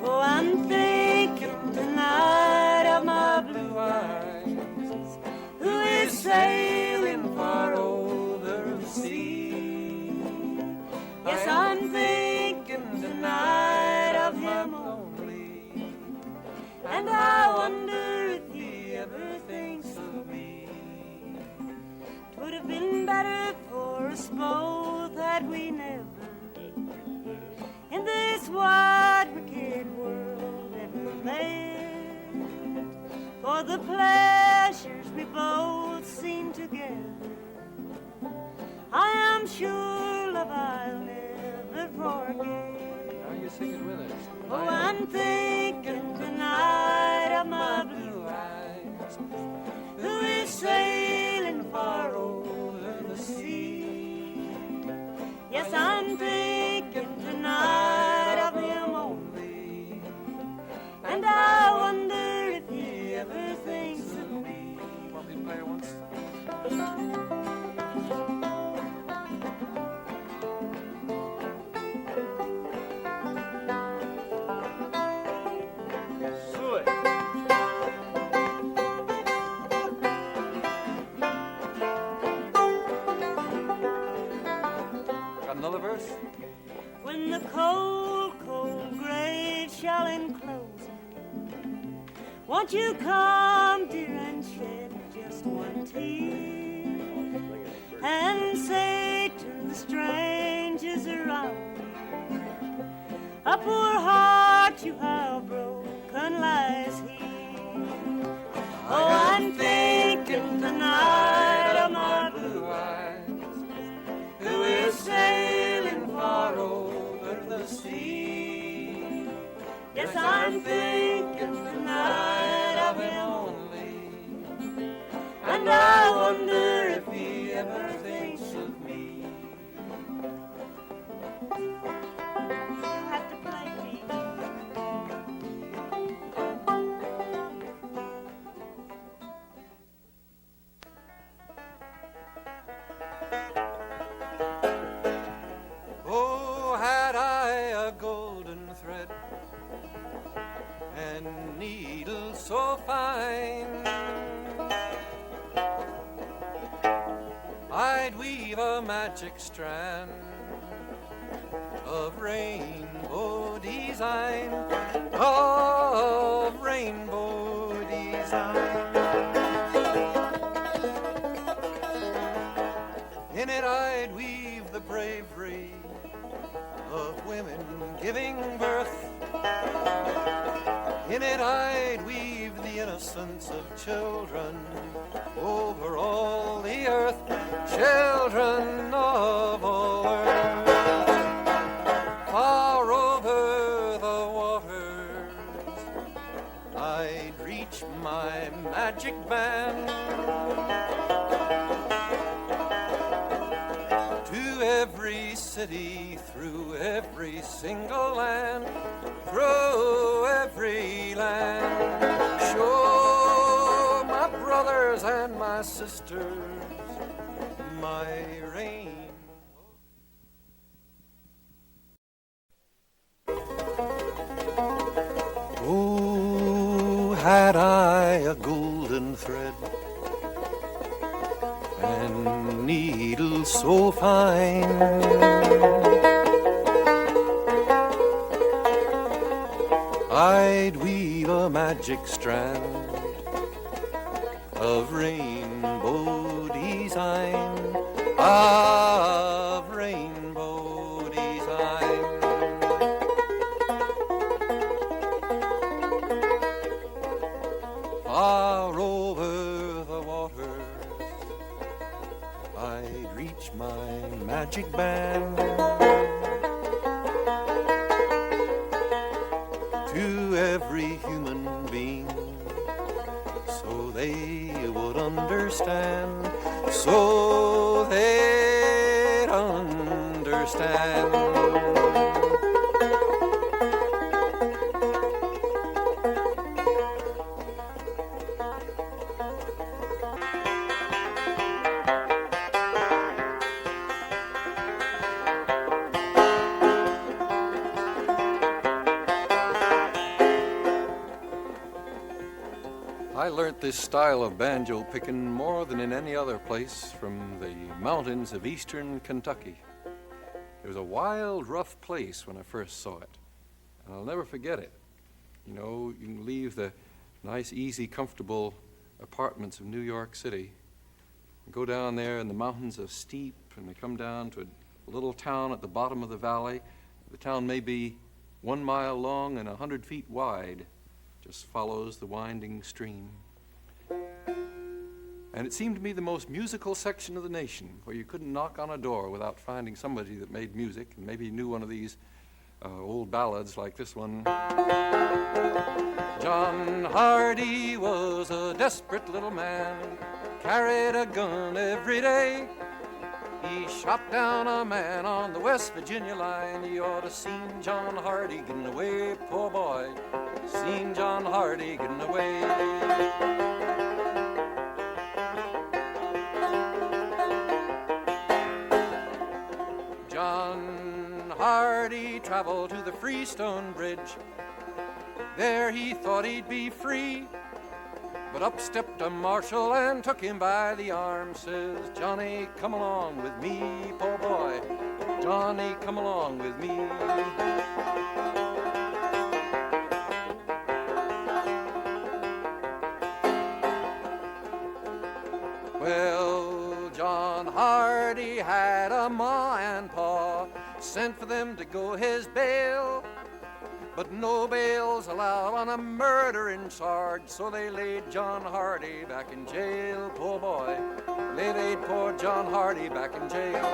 Oh, I'm thinking tonight of my blue eyes, who is sailing far over the sea. Yes, I'm thinking tonight of him only, and I wonder if he ever thinks of me. 'Twould have been better for us both had we never in this wide, wicked world ever met. For the pleasures we both seen together, I am sure, love, I'll never forget. Now you sing it with us. Oh, I'm thinking tonight of my blue eyes, who is sailing far over the sea. Yes, I'm thinking tonight of him only, and I wonder if he ever thinks of me. Want me to play it once? when the cold, cold grave shall enclose me. Won't you come, dear, and shed just one tear, and say to the strangers around me, a poor heart you have broken lies here. Oh, I'm thinking tonight of my blue eyes, who is sailing far over the sea. Yes, I'm thinking tonight of him only, and I wonder if he ever thinks of me. You have to play, Pete. Oh, had I a golden thread and needle so fine, I'd weave a magic strand of rainbow design, of rainbow design. In it I'd weave the bravery of women giving birth. In it I'd weave the innocence of children over all the earth, children of all earth. Far over the waters I'd reach my magic band to every city, through every single land, through every land. Show my brothers and my sisters my rain. Oh, had I a golden thread and needle so fine, I'd weave a magic strand of rainbow design, of rainbow design. Far over the waters I'd reach my magic band to every human being, so they would understand, so they'd understand. I learnt this style of banjo picking more than in any other place from the mountains of eastern Kentucky. It was a wild, rough place when I first saw it, and I'll never forget it. You know, you can leave the nice, easy, comfortable apartments of New York City and go down there, and the mountains are steep, and they come down to a little town at the bottom of the valley. The town may be 1 mile long and 100 feet wide. Just follows the winding stream. And it seemed to me the most musical section of the nation, where you couldn't knock on a door without finding somebody that made music and maybe knew one of these old ballads like this one. John Hardy was a desperate little man, carried a gun every day. He shot down a man on the West Virginia line. You ought to seen John Hardy getting away, poor boy. Seen John Hardy getting away. John Hardy traveled to the Freestone Bridge. There he thought he'd be free, but up stepped a marshal and took him by the arm. Says, Johnny, come along with me, poor boy. Shawnee, come along with me. Well, John Hardy had a ma and pa, sent for them to go his bail. But no bail's allowed on a murdering charge, so they laid John Hardy back in jail. Poor boy, they laid poor John Hardy back in jail.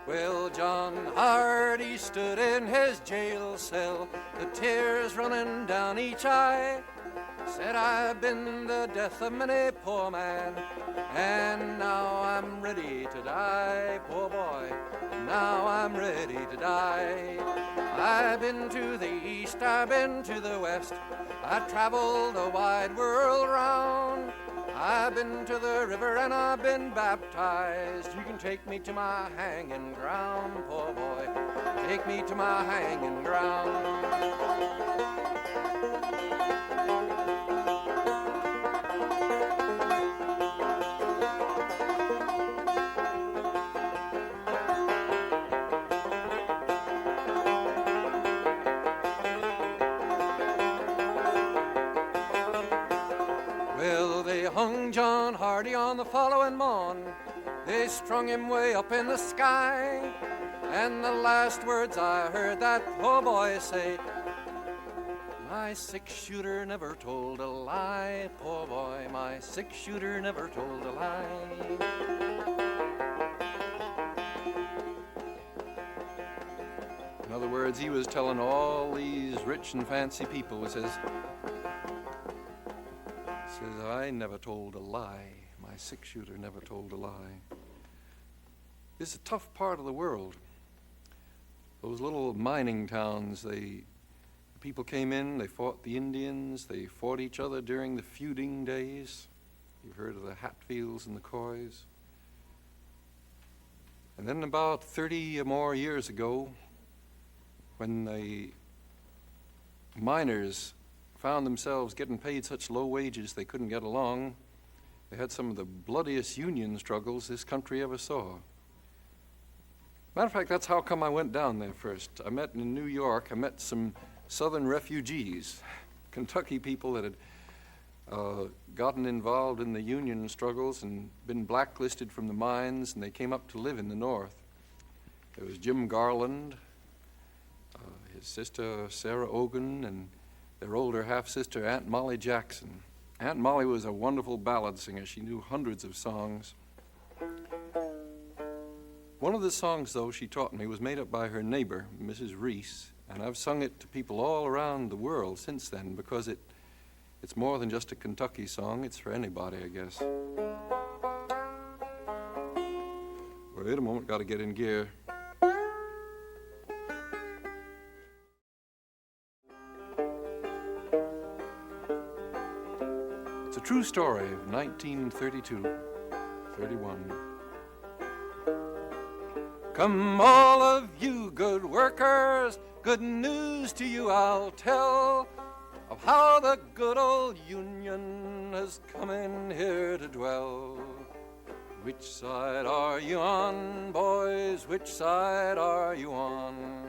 Well, John Hardy stood in his jail cell, the tears running down each eye. Said, I've been the death of many poor man, and now I'm ready to die. Poor boy, now I'm ready to die. I've been to the east, I've been to the west, I traveled the wide world round. I've been to the river and I've been baptized. You can take me to my hanging ground, poor boy. Take me to my hanging ground. Well, they hung John Hardy on the following morn. They strung him way up in the sky. And the last words I heard that poor boy say, my six-shooter never told a lie. Poor boy, my six-shooter never told a lie. In other words, he was telling all these rich and fancy people, he says, I never told a lie. My six-shooter never told a lie. This is a tough part of the world. Those little mining towns, the people came in, they fought the Indians, they fought each other during the feuding days. You've heard of the Hatfields and the Coys. And then about 30 or more years ago, when the miners found themselves getting paid such low wages they couldn't get along, they had some of the bloodiest union struggles this country ever saw. Matter of fact, that's how come I went down there first. I met in New York, I met some Southern refugees, Kentucky people that had gotten involved in the union struggles and been blacklisted from the mines, and they came up to live in the North. There was Jim Garland, his sister Sarah Ogan, and their older half-sister, Aunt Molly Jackson. Aunt Molly was a wonderful ballad singer. She knew hundreds of songs. One of the songs, though, she taught me was made up by her neighbor, Mrs. Reese, and I've sung it to people all around the world since then because it's more than just a Kentucky song. It's for anybody, I guess. Wait a moment, got to get in gear. It's a true story of 1932-31. Come all of you good workers, good news to you I'll tell of how the good old Union has come in here to dwell. Which side are you on, boys? Which side are you on?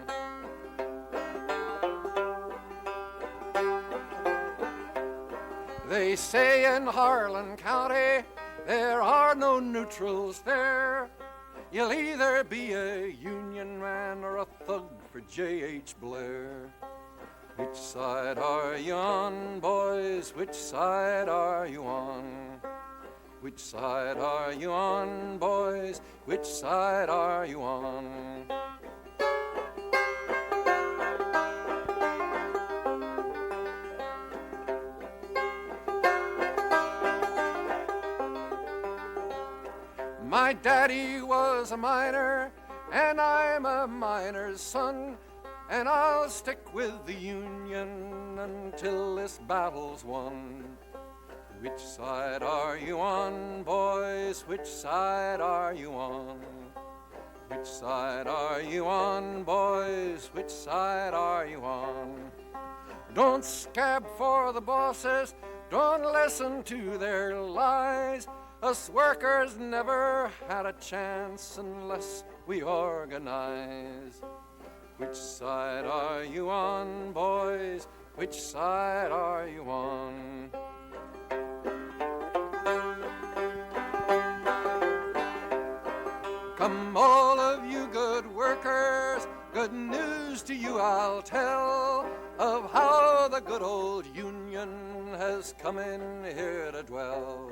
They say in Harlan County there are no neutrals there. You'll either be a Union man or a thug for J.H. Blair. Which side are you on, boys? Which side are you on? Which side are you on, boys? Which side are you on? My daddy was a miner, and I'm a miner's son, and I'll stick with the Union until this battle's won. Which side are you on, boys? Which side are you on? Which side are you on, boys? Which side are you on? Don't scab for the bosses, don't listen to their lies. Us workers never had a chance unless we organize. Which side are you on, boys? Which side are you on? Come all of you good workers, good news to you I'll tell, of how the good old Union has come in here to dwell.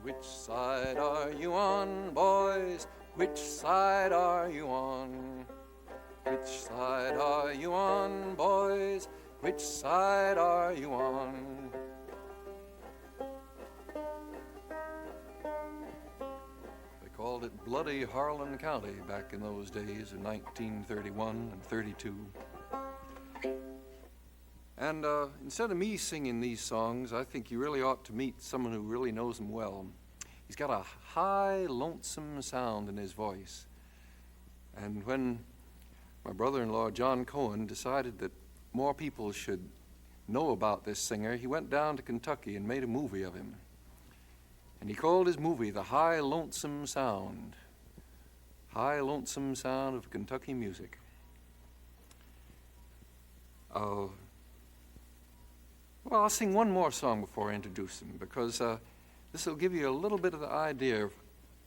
Which side are you on, boys? Which side are you on? Which side are you on, boys? Which side are you on? They called it bloody Harlan County back in those days in 1931 and 32. And instead of me singing these songs, I think you really ought to meet someone who really knows them well. He's got a high, lonesome sound in his voice. And when my brother-in-law, John Cohen, decided that more people should know about this singer, he went down to Kentucky and made a movie of him. And he called his movie The High Lonesome Sound. High Lonesome Sound of Kentucky Music. Well, I'll sing one more song before I introduce him, because this will give you a little bit of the idea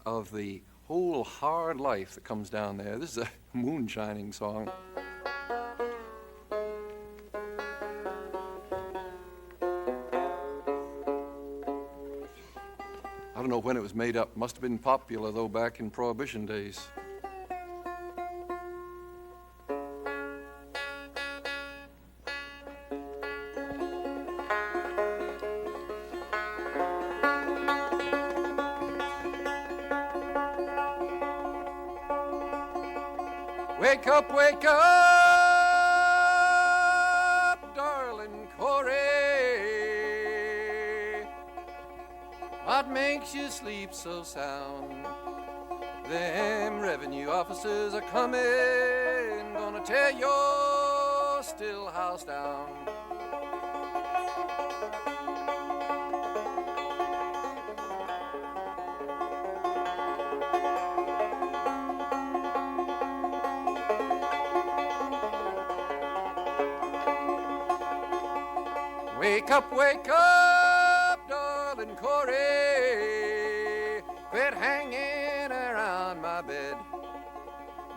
of the whole hard life that comes down there. This is a moonshining song. I don't know when it was made up. Must have been popular, though, back in Prohibition days. Wake up, darling Corey. What makes you sleep so sound? Them revenue officers are coming, gonna tear your still house down. Wake up, darling Corey. Quit hanging around my bed.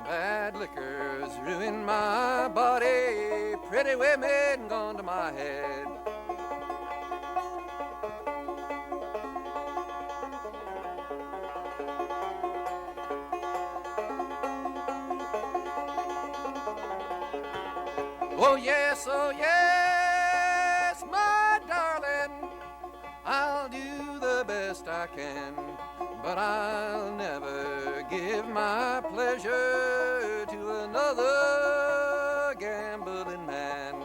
Bad liquor's ruined my body. Pretty women gone to my head. Oh yes, my darling, I'll do the best I can, but I'll never give my pleasure to another gambling man.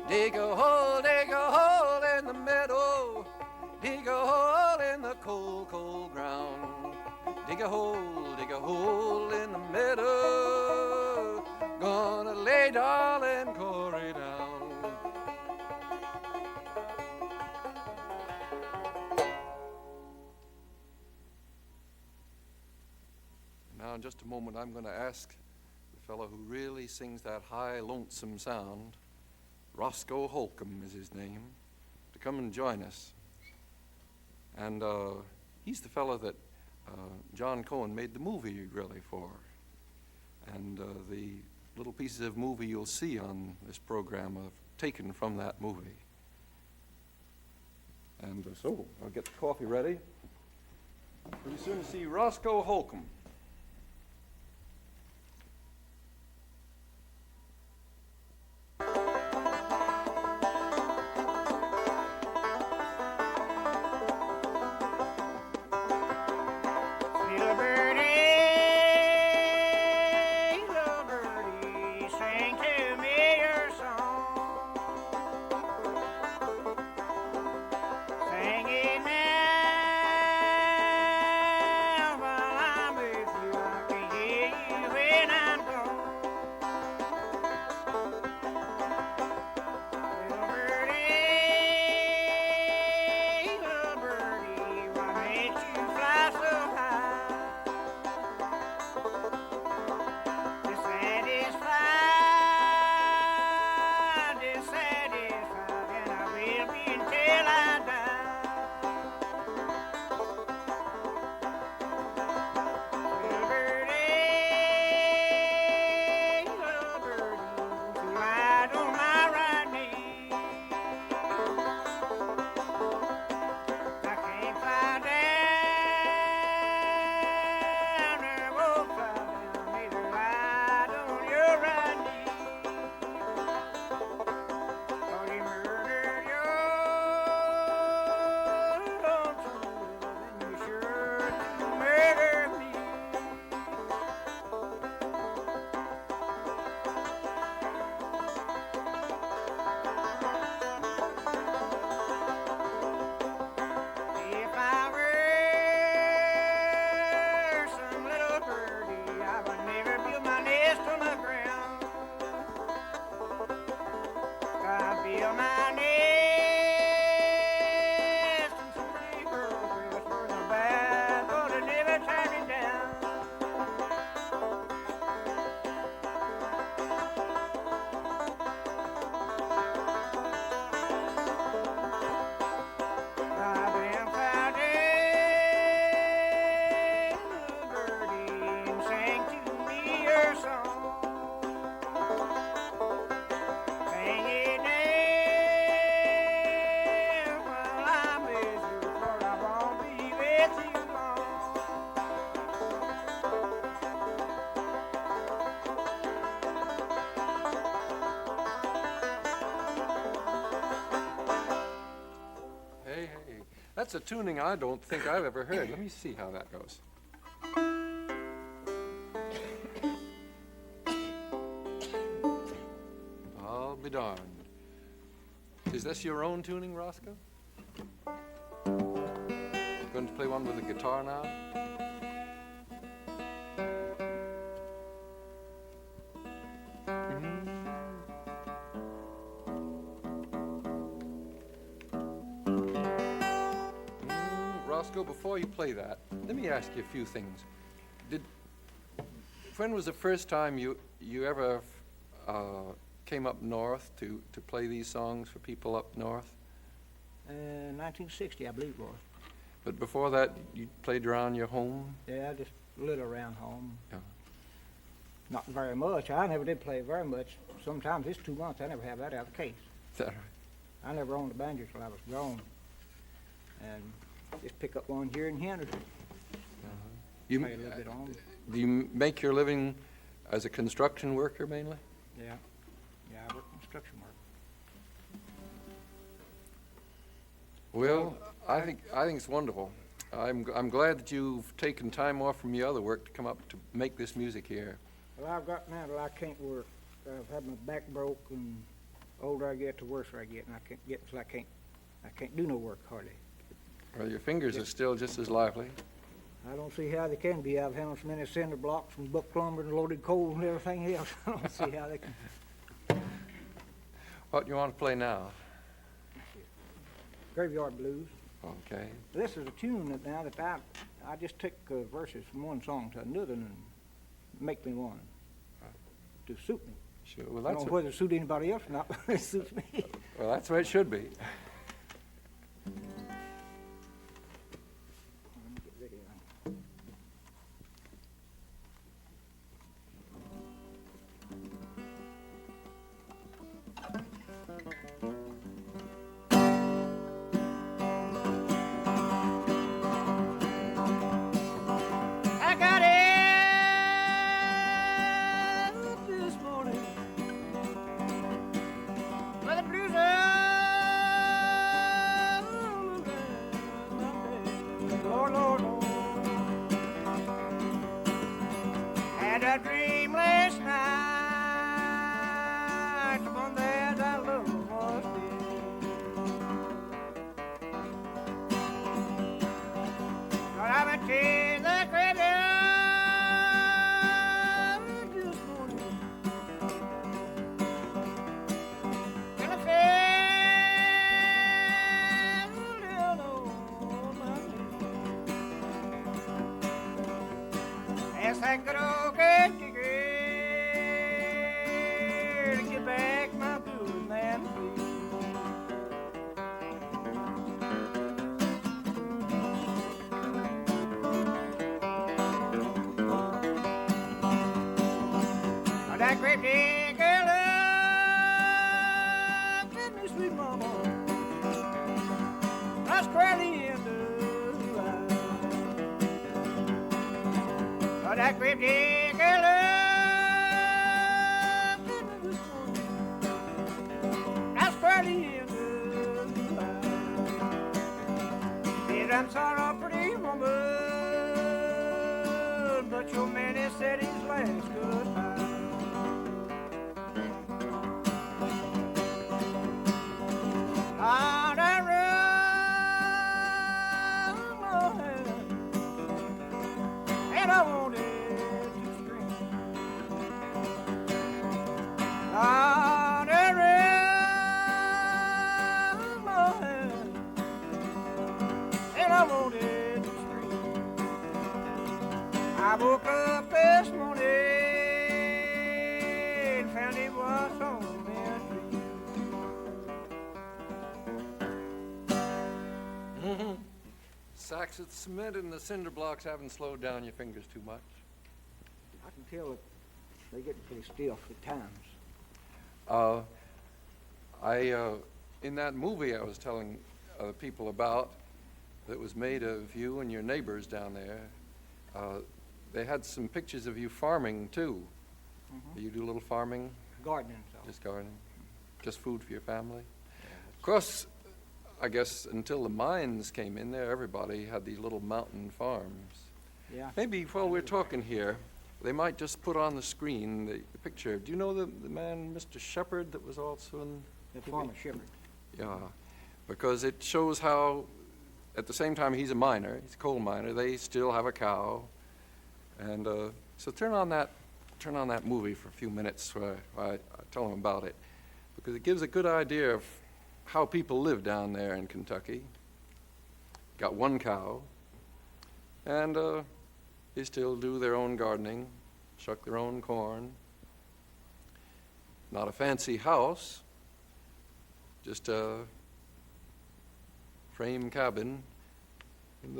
Dig a hole in the meadow, dig a hole in the cold, cold ground. Dig a hole in the meadow, gonna lay darling Corey down. Now in just a moment I'm going to ask the fellow who really sings that high lonesome sound, Roscoe Holcomb is his name, to come and join us. And he's the fellow that John Cohen made the movie really for. And the little pieces of movie you'll see on this program are taken from that movie. And so I'll get the coffee ready. Pretty soon see Roscoe Holcomb. That's a tuning I don't think I've ever heard. Let me see how that goes. I'll be darned. Is this your own tuning, Roscoe? Going to play one with the guitar now? Roscoe, before you play that, let me ask you a few things. When was the first time you ever came up north to play these songs for people up north? 1960, I believe it was. But before that, you played around your home? Yeah, just a little around home. Yeah. Not very much. I never did play very much. Sometimes it's 2 months. I never have that out of the case. Is that right? I never owned a banjo till I was grown. And just pick up one here in Henderson. You, Play a little bit on. do you make your living as a construction worker mainly? Yeah. Yeah, I work construction work. Well, I think it's wonderful. I'm glad that you've taken time off from your other work to come up to make this music here. Well, I've got now that I can't work. I've had my back broke, and the older I get, the worse I get, and I can't get until I can't do no work hardly. Well, your fingers are still just as lively. I don't see how they can be. I've handled so many cinder blocks and buck lumber and loaded coal and everything else. I don't see how they can. What do you want to play now? Graveyard Blues. Okay. This is a tune that now that I just take verses from one song to another and make me one to suit me. Sure. Well, I that's don't know whether it suits anybody else or not, but it suits me. well, that's the way it should be. I'm sorry, pretty woman, but your man said his last goodbye. On a run, and I wanted to scream. On a run, and I wanted to scream. I woke up this morning and found it was only a dream. Sacks of cement and the cinder blocks haven't slowed down your fingers too much. I can tell that they get pretty stiff at times. In that movie I was telling people about that was made of you and your neighbors down there, they had some pictures of you farming too. Mm-hmm. You do a little farming? Gardening, so. Just gardening? Just food for your family? Of course, I guess until the mines came in there, everybody had these little mountain farms. Yeah. Maybe while we're talking here, they might just put on the screen the picture. Do you know the man, Mr. Shepherd, that was also in... The former Shepherd. Yeah, because it shows how, at the same time he's a miner, he's a coal miner, they still have a cow. And so turn on that movie for a few minutes where I tell them about it, because it gives a good idea of how people live down there in Kentucky. Got one cow, and they still do their own gardening, shuck their own corn. Not a fancy house, just a frame cabin. And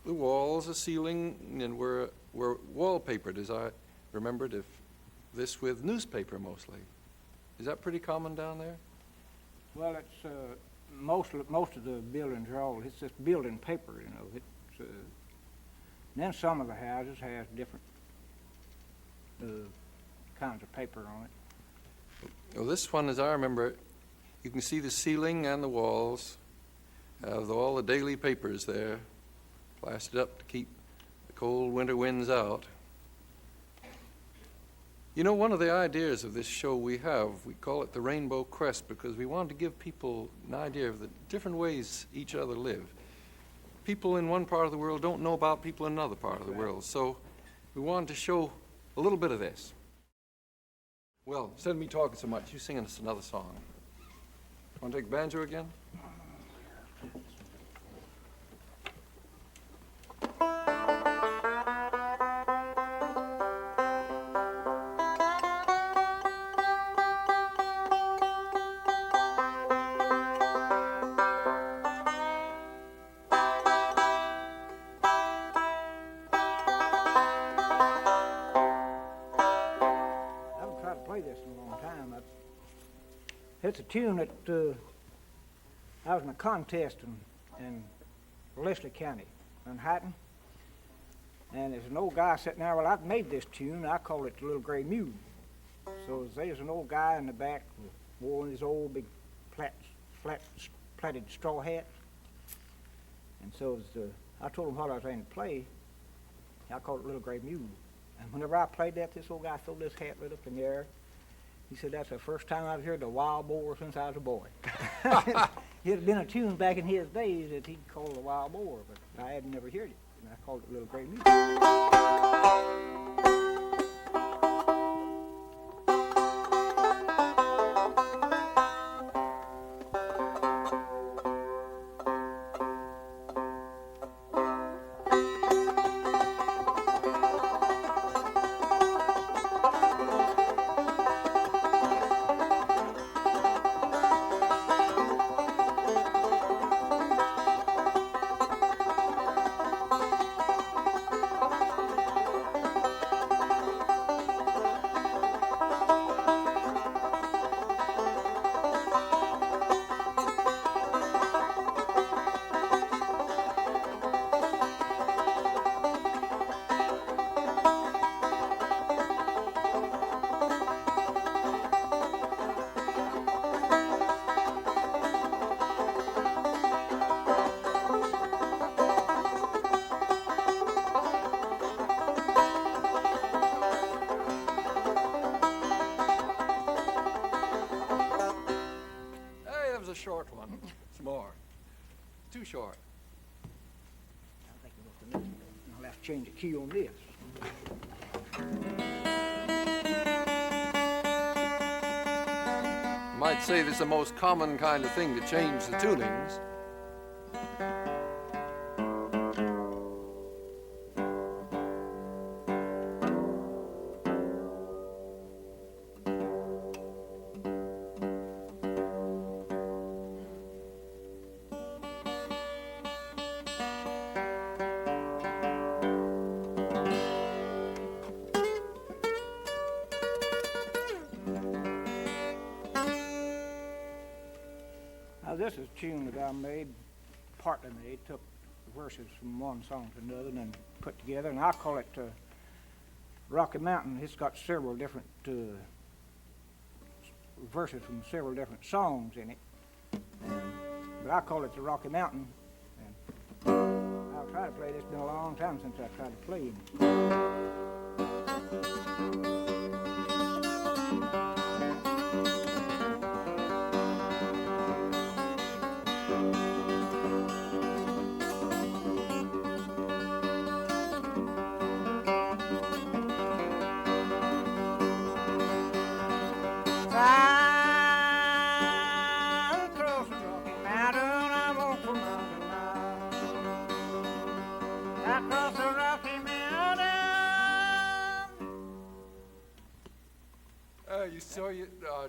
the walls, the ceiling, and were wallpapered, as I remembered, this with newspaper mostly. Is that pretty common down there? Well, it's most of the buildings are all, it's just building paper, you know. It's and then some of the houses has different kinds of paper on it. Well, this one, as I remember, you can see the ceiling and the walls have all the daily papers there, plastered up to keep the cold winter winds out. You know, one of the ideas of this show we call it the Rainbow Crest, because we want to give people an idea of the different ways each other live. People in one part of the world don't know about people in another part of the world, so we wanted to show a little bit of this. Well, instead of me talking so much, you singing us another song. Want to take banjo again? It's a tune that I was in a contest in Leslie County, Manhattan, and there's an old guy sitting there. Well, I've made this tune. I call it the Little Gray Mule. So there's an old guy in the back wore his old big plaited straw hat, and so I told him what I was going to play. I called it Little Gray Mule, and whenever I played that, this old guy threw this hat right up in the air. He said, that's the first time I've heard the wild boar since I was a boy. It had been a tune back in his days that he'd called the wild boar, but I had never heard it, and I called it Little Gray Mule. A short one. Some more. Too short. I think we'll have to I'll have to change the key on this. You might say this is the most common kind of thing to change the tunings. Now this is a tune that I made, partly made, took verses from one song to another and then put together, and I call it Rocky Mountain. It's got several different verses from several different songs in it. But I call it the Rocky Mountain. And I'll try to play this. It's been a long time since I tried to play.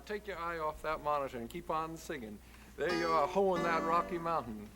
Take your eye off that monitor and keep on singing. There you are, hoeing that Rocky Mountain.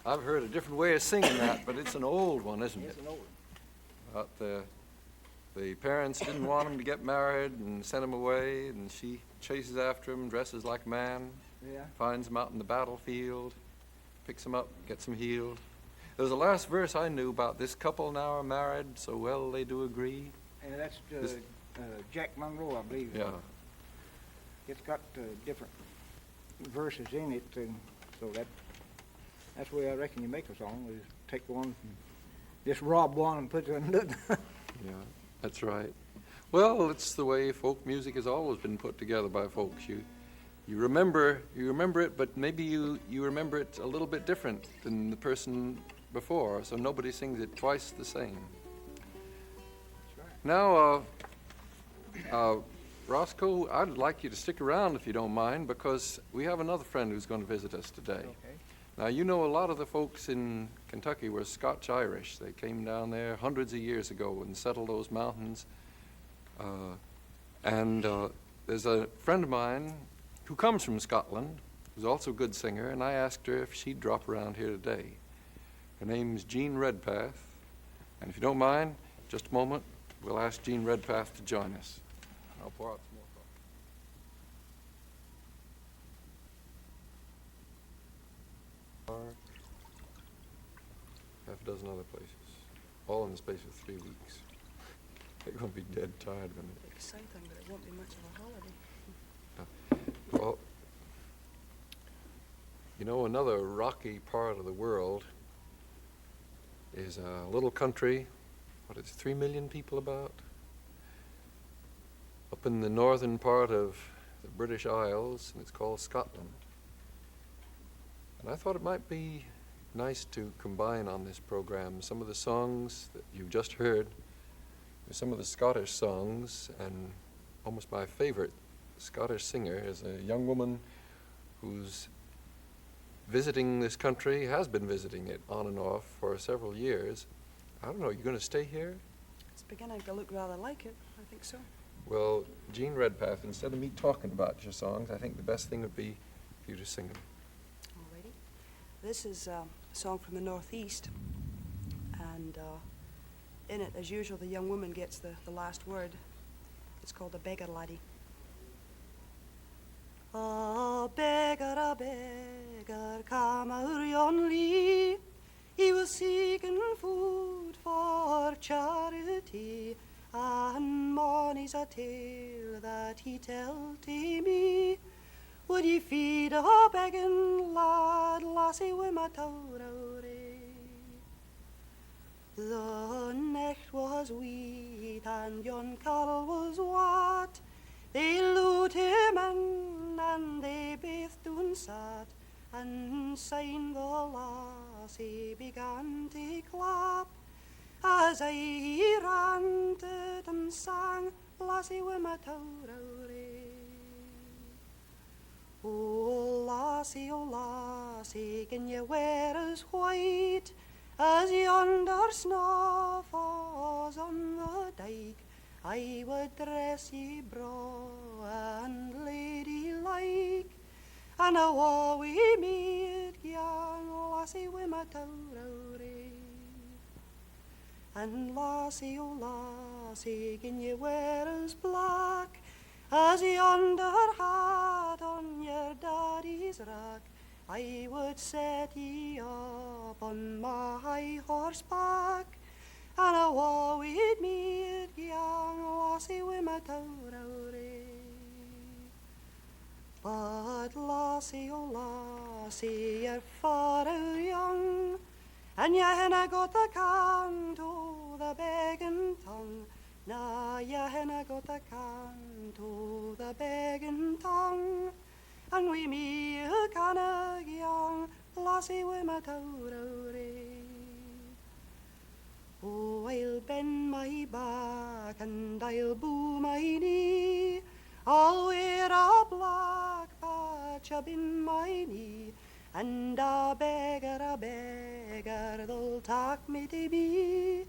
I've heard a different way of singing that, but it's an old one, isn't it? It's an old one. About the parents didn't want him to get married and sent him away, and she chases after him, dresses like a man, finds him out in the battlefield, picks him up, gets him healed. There's a last verse I knew about this couple now are married, so well they do agree. And that's Jack Monroe, I believe. Yeah. It's got different verses in it, so that's the way I reckon you make a song, is take one, just rob one and put it in another. Yeah, that's right. Well, it's the way folk music has always been put together by folks. You remember it, but maybe you remember it a little bit different than the person before, so nobody sings it twice the same. That's right. Now, Roscoe, I'd like you to stick around if you don't mind, because we have another friend who's going to visit us today. Okay. Now, you know, a lot of the folks in Kentucky were Scotch-Irish. They came down there hundreds of years ago and settled those mountains. There's a friend of mine who comes from Scotland, who's also a good singer, and I asked her if she'd drop around here today. Her name's Jean Redpath, and if you don't mind, just a moment, we'll ask Jean Redpath to join us. I'll pour out some more coffee. Half a dozen other places, all in the space of 3 weeks. They're going to be dead tired when they... Exciting, but it won't be much of a holiday. Well, you know, another rocky part of the world is a little country, what is 3 million people about? Up in the northern part of the British Isles, and it's called Scotland. And I thought it might be nice to combine on this program some of the songs that you've just heard with some of the Scottish songs, and almost my favorite Scottish singer is a young woman who's visiting this country, has been visiting it on and off for several years. I don't know, you going to stay here? It's beginning to look rather like it. I think so. Well, Jean Redpath, instead of me talking about your songs, I think the best thing would be for you to sing them. Alrighty. This is a song from the Northeast, and in it, as usual, the young woman gets the last word. It's called A Beggar Laddie. A beggar, come o'er yon lea. He was seeking food for charity, and mony's a tale that he tell to me. Would ye feed a begging lad, lassie, wi' my towrowry? The necht was wheat and yon cattle was wat. They loot him and they baith doon sat, and syne the lassie began to clap. As I ranted and sang, lassie wi' my towrowry. Oh lassie, can ye wear as white as yonder snow falls on the dike? I would dress ye braw and ladylike, and a wa wi me young lassie wi' my towrowry. And lassie, oh lassie, can ye wear as black as yonder hat on your daddy's rack? I would set ye up on my high horseback, and a wa with me young lassie wi' my towrowry. But lassie, oh lassie, you're far out young, and you hinna got the can to the begging tongue. Nah, you hinna got the can to the begging tongue. And wi' me a canna young lassie wi' my towrowry. Oh, I'll bend my back and I'll bow my knee. I'll wear a black patch up in my knee, and a beggar, they'll tak me to be.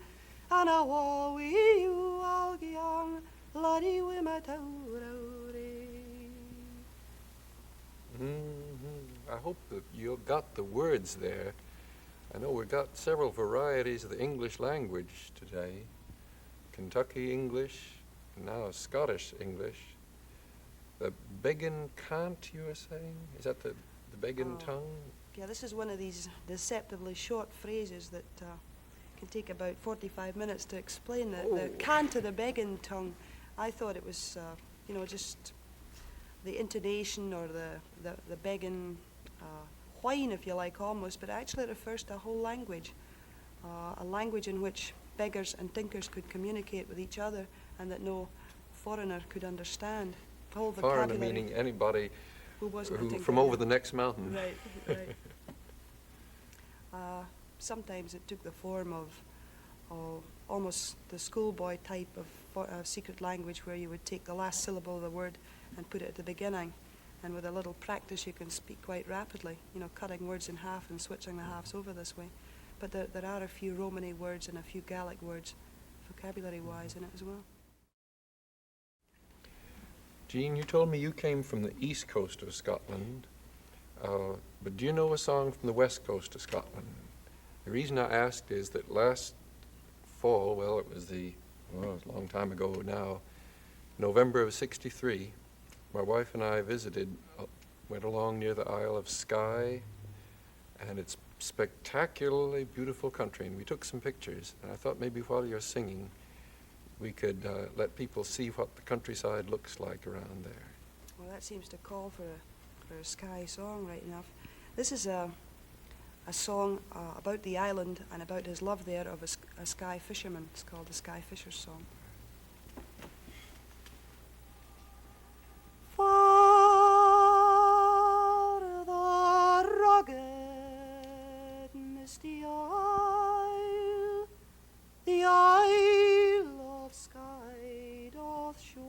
And a wa wi you, all young laddie wi' my towrowry. I hope that you got the words there. I know we've got several varieties of the English language today. Kentucky English, and now Scottish English. The beggin' cant, you were saying? Is that the beggin' tongue? Yeah, this is one of these deceptively short phrases that can take about 45 minutes to explain. The cant of the begging tongue, I thought it was, just the intonation or the begging whine, if you like, almost, but actually it refers to a whole language, a language in which beggars and tinkers could communicate with each other and that no foreigner could understand. Whole foreigner meaning anybody who from over the next mountain. Right. Sometimes it took the form of almost the schoolboy type of a secret language where you would take the last syllable of the word and put it at the beginning. And with a little practice, you can speak quite rapidly, you know, cutting words in half and switching the halves over this way. But there are a few Romany words and a few Gaelic words, vocabulary-wise, in it as well. Jean, you told me you came from the east coast of Scotland, but do you know a song from the west coast of Scotland? The reason I asked is that last fall, well, it was a long time ago now, November of '63, my wife and I went along near the Isle of Skye, and it's spectacularly beautiful country, and we took some pictures, and I thought maybe while you're singing, we could let people see what the countryside looks like around there. Well, that seems to call for a Skye song, right enough. This is a song about the island and about his love there of a Skye fisherman. It's called the Skye Fisher's Song. Far the rugged, misty isle, the Isle of Skye doth show,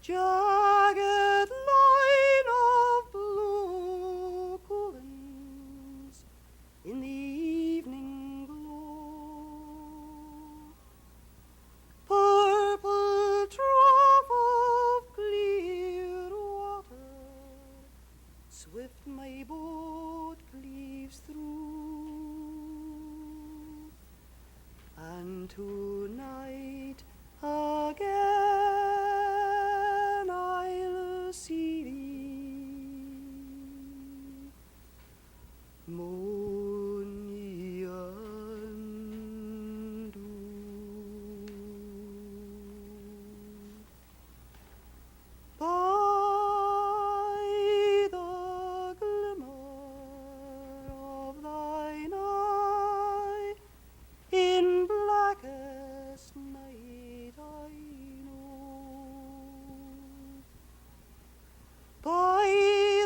jagged line of blue coolings in the evening glow, purple trough of clear water, swift my boat cleaves through, and tonight again I'll see thee, moon unto. By the glimmer of thine eye, in blackest night I know, by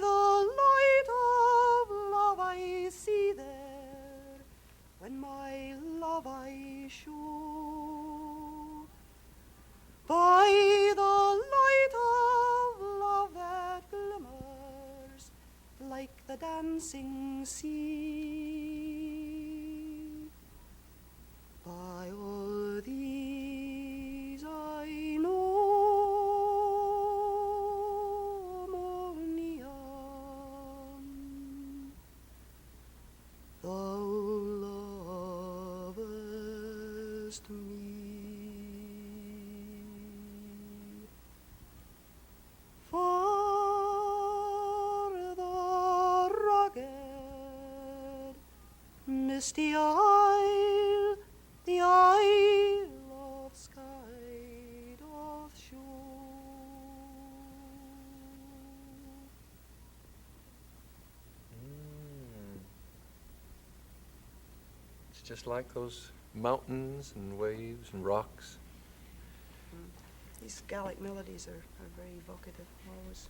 the light of love I see there, when my love I show, by the light of love that glimmers like the dancing sea, by all these I know, Monian, thou lovest me. For the rugged, misty isle, the Isle of Skye doth show. It's just like those mountains and waves and rocks. These Gaelic melodies are very evocative, always.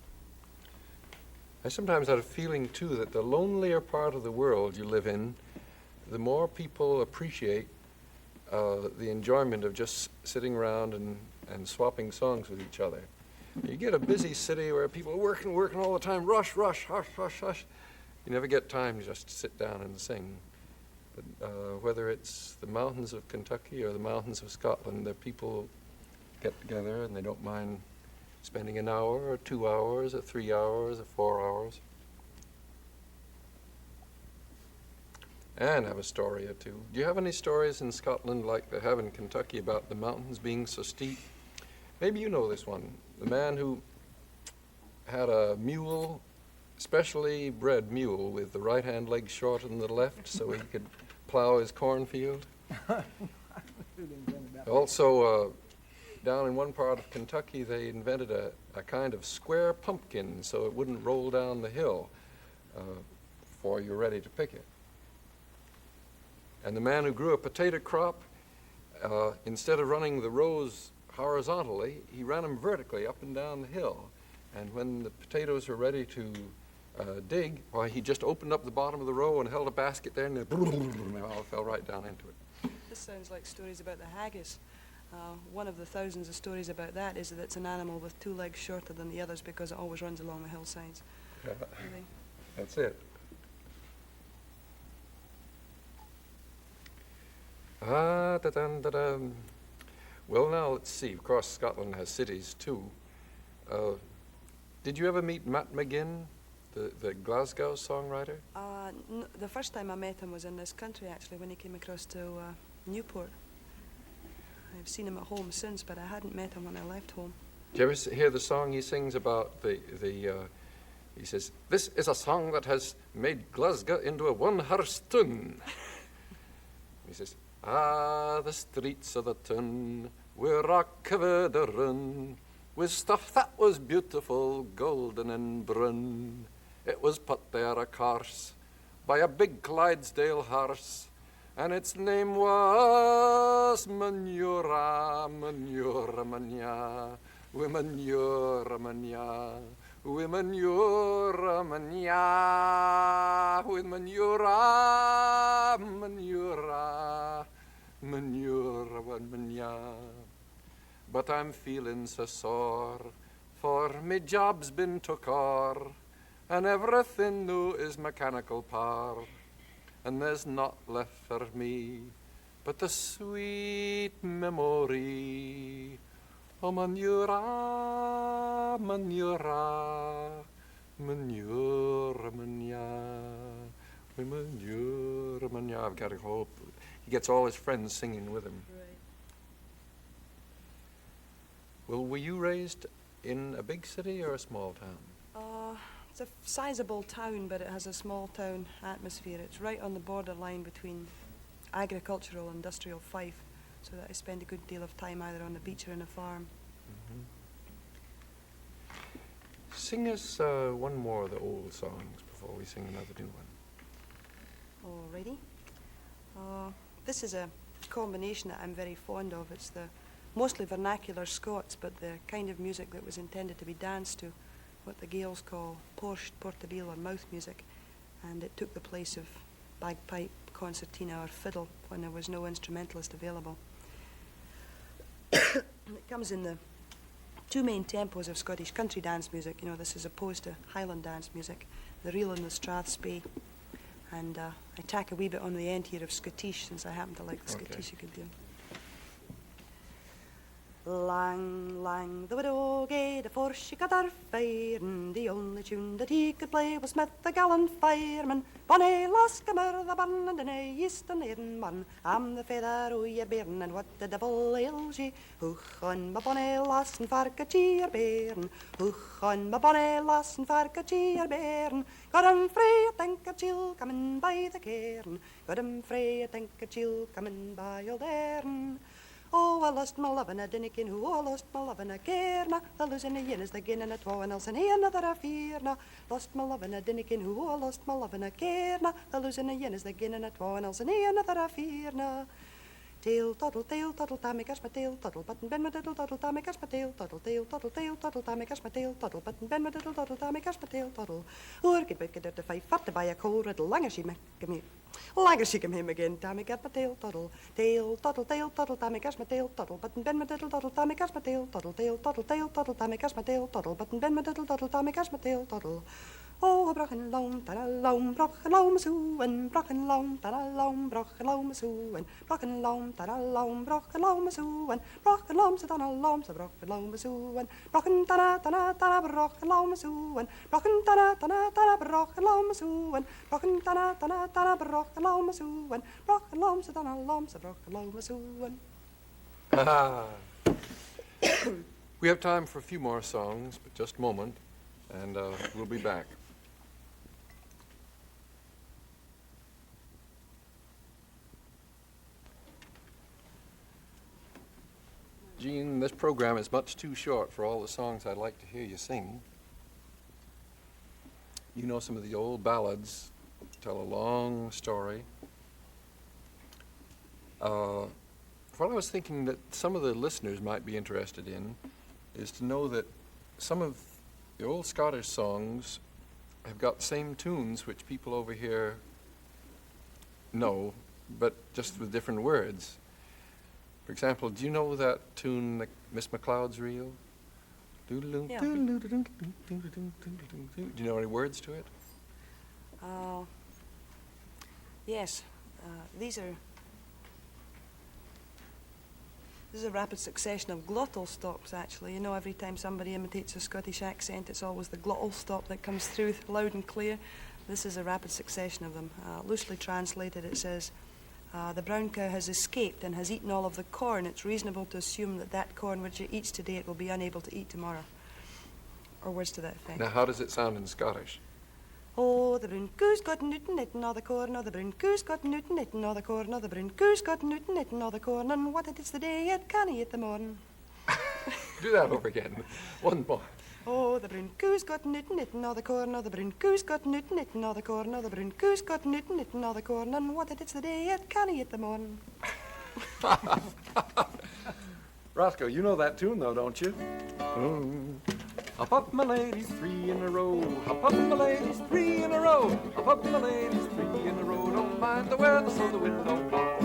I sometimes had a feeling, too, that the lonelier part of the world you live in, the more people appreciate the enjoyment of just sitting around and swapping songs with each other. You get a busy city where people are working all the time, rush, hush, hush. You never get time to just sit down and sing. But whether it's the mountains of Kentucky or the mountains of Scotland, the people get together and they don't mind spending an hour or 2 hours or 3 hours or 4 hours. And I have a story or two. Do you have any stories in Scotland like they have in Kentucky about the mountains being so steep? Maybe you know this one. The man who had a mule, specially bred mule, with the right-hand leg shorter than the left so he could plow his cornfield. Also, down in one part of Kentucky, they invented a kind of square pumpkin so it wouldn't roll down the hill before you're ready to pick it. And the man who grew a potato crop, instead of running the rows horizontally, he ran them vertically up and down the hill. And when the potatoes were ready to dig, why, he just opened up the bottom of the row and held a basket there, and they all fell right down into it. This sounds like stories about the haggis. One of the thousands of stories about that is that it's an animal with 2 legs shorter than the others because it always runs along the hillsides. Really. That's it. Da-dum. Well, now, let's see. Of course, Scotland has cities, too. Did you ever meet Matt McGinn, the Glasgow songwriter? The first time I met him was in this country, actually, when he came across to Newport. I've seen him at home since, but I hadn't met him when I left home. Did you ever hear the song he sings about he says, "This is a song that has made Glasgow into a one-horse tune." He says, the streets of the town were rock covered a run with stuff that was beautiful, golden and brun. It was put there, of course, by a big Clydesdale horse, and its name was Manura, Manura, Mania, Manura, Mania, Manura, Mania, with Manura, Manura, Manura, Mania. But I'm feeling so sore, for me job's been took o'er, and everything new is mechanical power, and there's not left for me but the sweet memory of Manura, Manura, Manura, Mania, Manura, Mania. I've got to hope he gets all his friends singing with him. Right. Well, were you raised in a big city or a small town? It's a sizable town, but it has a small town atmosphere. It's right on the borderline between agricultural and industrial Fife, so that I spend a good deal of time either on the beach or in a farm. Mm-hmm. Sing us one more of the old songs before we sing another new one. Alrighty. This is a combination that I'm very fond of. It's the mostly vernacular Scots, but the kind of music that was intended to be danced to, what the Gaels call porch, portabile, or mouth music, and it took the place of bagpipe, concertina, or fiddle when there was no instrumentalist available. It comes in the 2 main tempos of Scottish country dance music. You know, this is opposed to Highland dance music, the reel and the strathspey, and I tack a wee bit on the end here of Scottish, since I happen to like the Scottish a good deal. Lang, lang, the widow gaed afore she got her fire, and the only tune that he could play was Smith the gallant fireman. Bonnie Lascamer the bun, and in a yeast and erin bun, I'm the feather o' your bairn, and what the devil ails ye? Hoch on my bonnie lass, and fark a cheer bairn. Hoch on my bonnie lass, and fark a cheer bairn. Got him frae, I think a chill coming by the cairn. Got him frae, I think a chill coming by old Erin. Oh, I lost my love and I didn't ken who. Oh, I lost my love and I care'na. The losing a yin is the gin a twa and else and he another a fearna. Lost my love and I didn't ken who. Oh, I lost my love and I care'na. The losing a yin is the gin a twa and else and he another a fearna. Tail toddle, tammy catch my tail toddle, button bend my diddle toddle, tammy catch my tail toddle, tail toddle, tammy catch my tail toddle, button bend my diddle toddle, tammy catch my tail toddle. Or get wicked at the 5 fat to buy a cold riddle, langer she make me. Langer she come him again, tammy catch my tail toddle, tammy catch my tail toddle, button bend my diddle toddle, tammy catch my tail toddle, tammy catch my tail toddle, button bend my diddle toddle, tammy catch my tail toddle. Oh, brochen long, ta-da-long, brochen long, so-and brochen long, ta-da-long, brochen long, so-and brochen long, ta-da-long, brochen long, so-and brochen long, so-da-long, so-brochen long, so-and brochen ta-da-ta-da-ta-da, brochen long, so-and brochen ta-da-ta-da-ta-da, brochen long, so-and brochen ta-da-ta-da-ta-da, brochen long, so-and brochen long, so-da-long, so-brochen long, so-and. We have time for a few more songs, but just a moment, and we'll be back. Jean, this program is much too short for all the songs I'd like to hear you sing. You know some of the old ballads, tell a long story. What I was thinking that some of the listeners might be interested in is to know that some of the old Scottish songs have got the same tunes which people over here know, but just with different words. For example, do you know that tune, Miss McLeod's Reel? Yeah. Do you know any words to it? Yes. This is a rapid succession of glottal stops, actually. You know, every time somebody imitates a Scottish accent, it's always the glottal stop that comes through loud and clear. This is a rapid succession of them. Loosely translated, it says, the brown cow has escaped and has eaten all of the corn. It's reasonable to assume that that corn which it eats today it will be unable to eat tomorrow. Or words to that effect. Now, how does it sound in Scottish? Oh, the brown cow's got newt and eaten all the corn, oh, the brown cow's got newt and eaten all the corn, oh, the brown cow's got newt and eaten all the corn, and what it is the day it can't eat the morn. Do that over again. One more. Oh, the brown cow's got newt and eaten all the corn, oh, the brown cow's got newt and eaten all the corn, oh, the brown cow's got newt and eaten all the corn, and what it is the day it can't eat the morn. Roscoe, you know that tune, though, don't you? Hop up, my ladies, 3 in a row. Hop up, my ladies, 3 in a row. Hop up, my ladies, 3 in a row. Don't mind the weather, so the wind don't blow.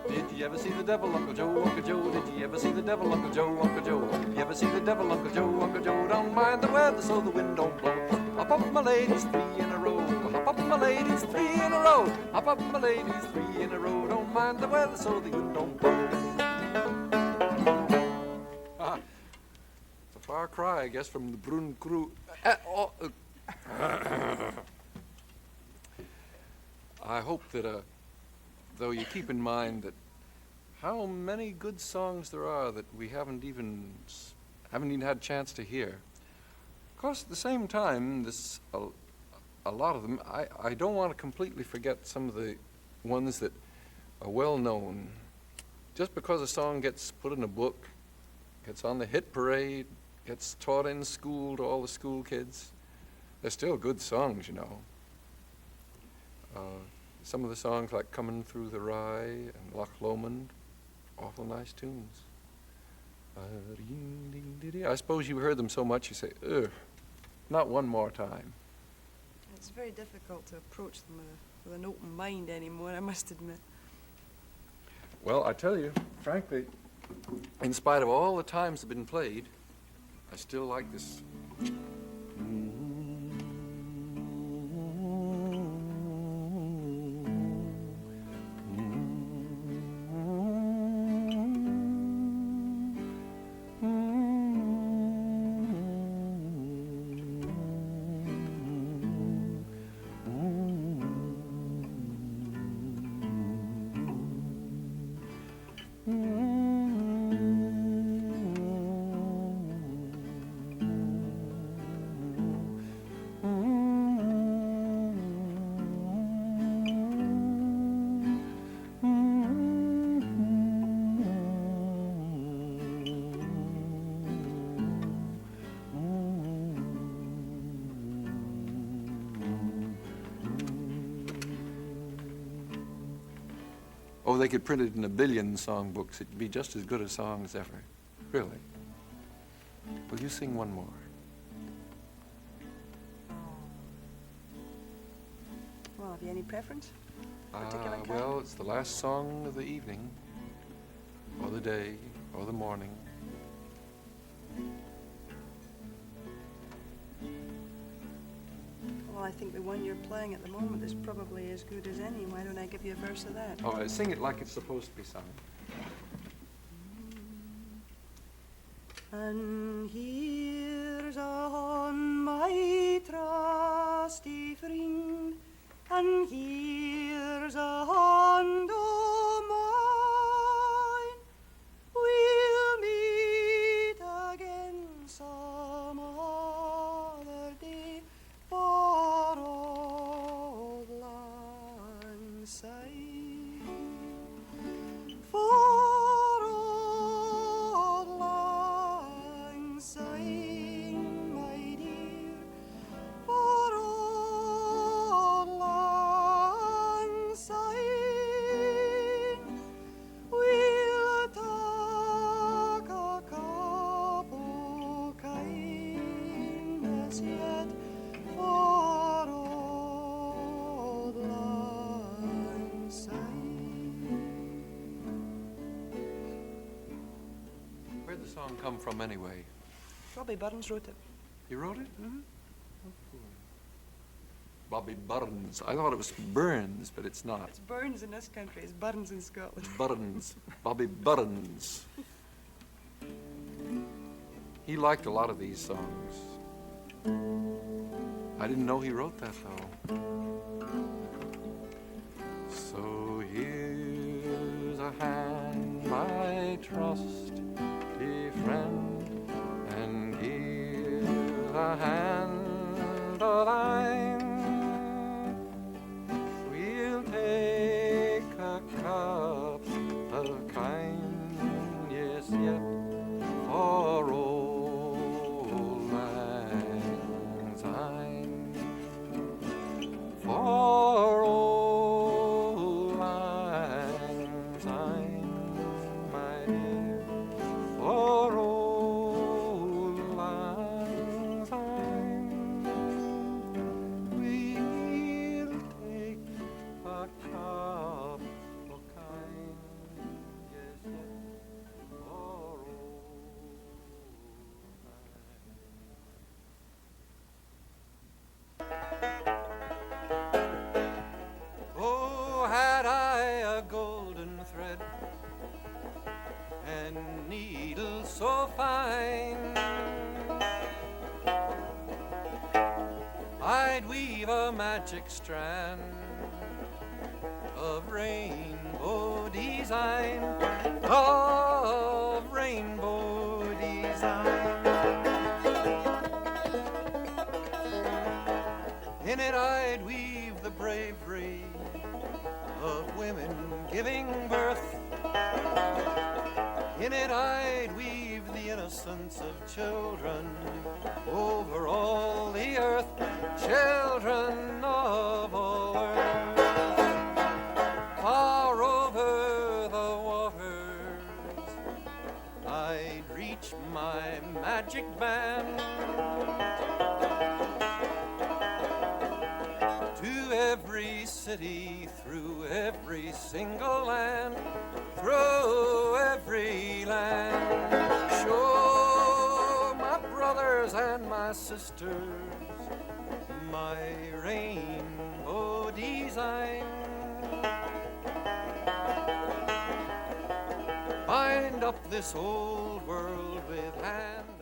Did you ever see the devil, Uncle Joe, Uncle Joe? Did you ever see the devil, Uncle Joe, Uncle Joe? Did you ever see the devil, Uncle Joe, Uncle Joe? Don't mind the weather, so the wind don't blow. Hop up, my ladies, 3 in a row. Hop up, my ladies, 3 in a row. Hop up, my ladies, 3 in a row. Don't mind the weather, so the wind don't blow. It's a far cry, I guess, from the Brun Crew. I hope that, though you keep in mind that how many good songs there are that we haven't even had a chance to hear. Of course, at the same time, a lot of them, I don't want to completely forget some of the ones that are well known. Just because a song gets put in a book, gets on the hit parade, gets taught in school to all the school kids, they're still good songs, you know. Some of the songs like Coming Through the Rye and Loch Lomond, awful nice tunes. I suppose you heard them so much you say, ugh, not one more time. It's very difficult to approach them with an open mind anymore, I must admit. Well, I tell you, frankly, in spite of all the times they've been played, I still like this. Oh, they could print it in 1 billion songbooks. It'd be just as good a song as ever. Really. Will you sing one more? Well, have you any preference? Particular kind? Well, it's the last song of the evening, or the day, or the morning. Well, I think the one you're playing at the moment is probably as good as any. Why don't I give you a verse of that? Oh, sing it like it's supposed to be sung. And here's on my trusty friend, and here's a hand o' mine. We'll meet again some other day, for old lang syne. For old lang syne, my dear, for old lang syne. song come from anyway? Robbie Burns wrote it. He wrote it? Mm-hmm. Bobby Burns. I thought it was Burns, but it's not. It's Burns in this country. It's Burns in Scotland. Burns. Bobby Burns. He liked a lot of these songs. I didn't know he wrote that, though. So here's a hand I trust, a friend, and here's a hand of thine. We'll take a cup of kind, yes, yet for old lang syne, for old lang syne, my dear, for old lang syne, we'll take a cup of kind, yes, yes, for old Oh, had I a golden thread and needle so fine, I'd weave a magic strand of rainbow design, of rainbow design. In it I'd weave the bravery of women giving birth. In it I'd weave the innocence of children over all the earth, children of all earth. Far over the waters I'd reach my magic band to every city, through every single land, through every land. Show my brothers and my sisters my rainbow design. Bind up this old world with hand